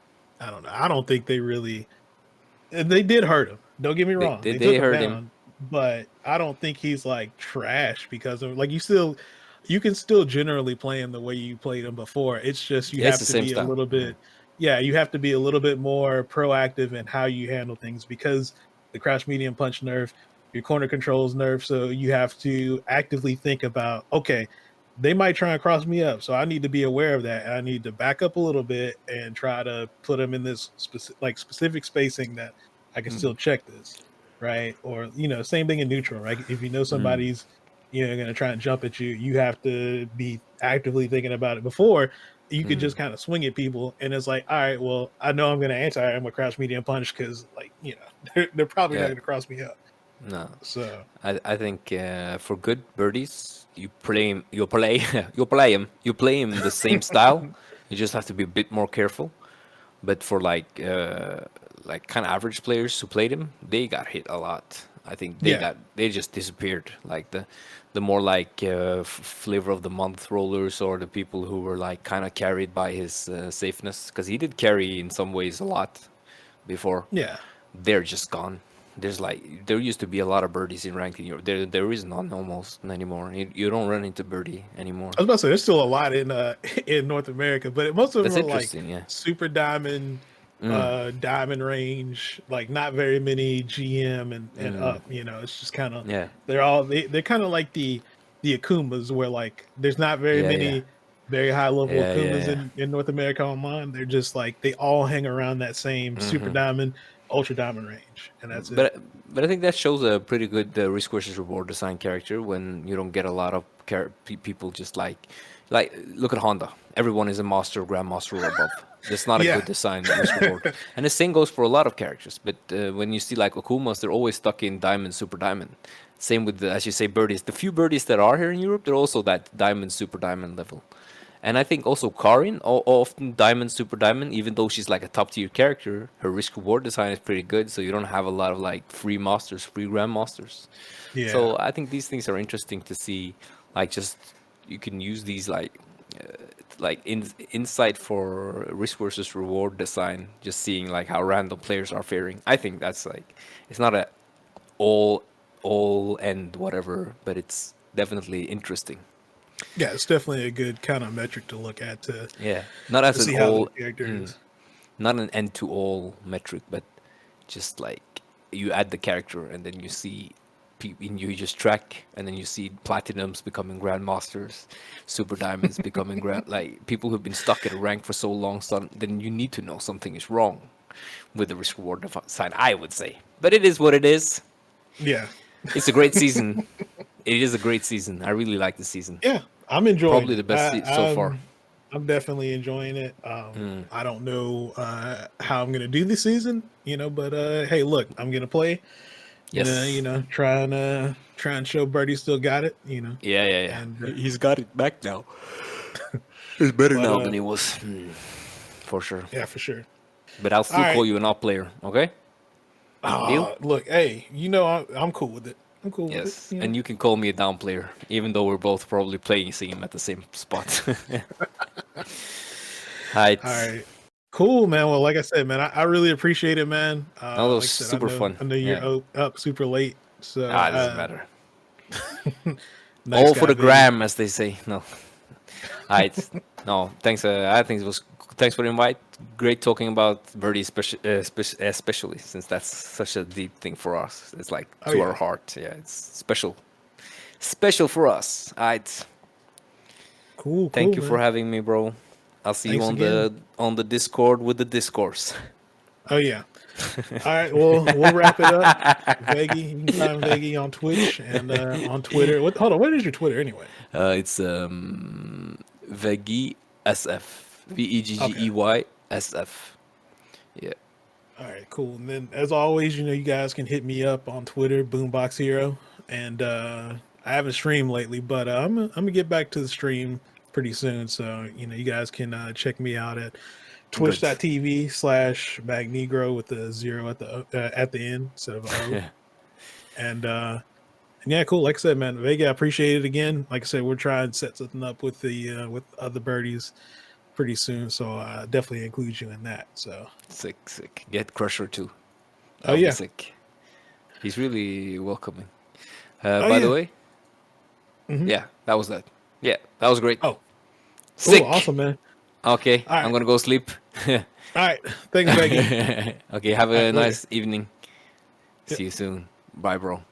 I don't know. I don't think they really. They did hurt him. Don't get me They wrong. they, They they took him heard him. down, but I don't think he's like trash because of like you can still generally play him the way you played him before. It's just you Yeah, it's have the to same be a style. little bit, yeah, you have to be a little bit more proactive in how you handle things because the crouch medium punch nerf, your corner controls nerf, so you have to actively think about okay. They might try and cross me up, so I need to be aware of that. And I need to back up a little bit and try to put them in this specific spacing that I can Mm, still check this, right? Or same thing in neutral, right? If you know mm, somebody's going to try and jump at you, you have to be actively thinking about it before you could mm. just kind of swing at people, and it's like, all right, well, I know I'm going to answer. I'm a crouch medium punch because, like, they're probably not Yeah, going to cross me up. no. So I think for good birdies, you play you play him the same style. You just have to be a bit more careful. But for like kind of average players who played him, they got hit a lot. I think yeah, they just disappeared. Like the more like flavor of the month rollers or the people who were like kind of carried by his safeness, because he did carry in some ways a lot before. yeah. They're just gone. There used to be a lot of birdies in ranked in Europe. There is none almost anymore. You don't run into birdie anymore. I was about to say there's still a lot in in North America, but most of them That's are like interesting. Yeah. super diamond, Mm, diamond range, like not very many GM and mm, up. It's just kind of yeah. they're kind of like the Akumas, where like there's not very Yeah. Yeah. many very high level Yeah. Yeah. Akumas Yeah. in North America online. They're just like they all hang around that same super Hmm. diamond, ultra diamond range, and that's it. But but I think that shows a pretty good risk versus reward design character when you don't get a lot of people just like look at Honda. Everyone is a master, grandmaster, or above. That's not a Yeah, good design risk reward. And the same goes for a lot of characters. But when you see like Okumas, they're always stuck in diamond, super diamond. Same with as you say birdies. The few birdies that are here in Europe, they're also that diamond, super diamond level. And I think also Karin, often Diamond, Super Diamond, even though she's like a top tier character, her risk reward design is pretty good. So you don't have a lot of like free masters, free grandmasters. yeah, So I think these things are interesting to see. Like just you can use these insight for risk versus reward design. Just seeing like how random players are faring. I think that's like it's not a all all end whatever, but it's definitely interesting. yeah. It's definitely a good kind of metric to look at Yeah, not as to an see how the all. character Mm, is. not an end to all metric, but just like you add the character and then you see and you just track and then you see platinums becoming grandmasters, super diamonds becoming grand like people who've been stuck at a rank for so long. So then you need to know something is wrong with the risk reward side, I would say. But it is what it is. Yeah, It's a great season. It is a great season. I really like the season. yeah, I'm enjoying Probably the it. best so far. I'm definitely enjoying it. Mm. I don't know how I'm gonna do this season, but hey, look, I'm gonna play. Gonna Yes. try and show Birdie still got it. Yeah, yeah, yeah. And He's got it back now. He's better but now than he was, for sure. yeah, for sure. But I'll All still call right. you an up player, okay? Deal? Look, hey, I'm cool with it. I'm cool with it. Yes. And you can call me a down player, even though we're both probably playing Seam at the same spot. All Height. right. Cool, man. Well, like I said, man, I really appreciate it, man. That was Like I said, I super know fun. I know you're Yeah. up super late, so Ah, it doesn't matter. nice All for guy, the Veggey. gram, as they say. No. All right. No, thanks. I think it was. Thanks for the invite. Great talking about birdie, especially since that's such a deep thing for us. It's like Oh to our yeah, heart. Yeah, it's special for us. All right. cool, Thank cool, you for man. having me, bro. I'll see you Thanks on again. the Discord with the discourse. Oh yeah. All right, well, we'll wrap it up. Veggey, you can find Veggey on Twitch and on Twitter. What? Hold on, what is your Twitter anyway? It's Veggey SF. Okay. Veggey SF. Yeah. All right, cool. And then, as always, you guys can hit me up on Twitter, Boombox Hero. And I haven't streamed lately, but I'm gonna get back to the stream pretty soon. So you guys can check me out at Good. twitch.tv/Magnegro with the zero at the end instead of a O. And yeah, cool. Like I said, man, Vega, I appreciate it again. Like I said, we're trying to set something up with the with other birdies pretty soon, so I definitely include you in that. So, Sick. Get Crusher too. oh That'll be yeah, sick. He's really welcoming. oh By the yeah. way, Hmm. yeah, that was that. Yeah, that was great. Oh, cool, Sick. awesome, man. Okay, All I'm right, gonna go sleep. all right. Thanks, Veggie. Okay, have All a right, later. nice evening. See you soon. Bye, bro.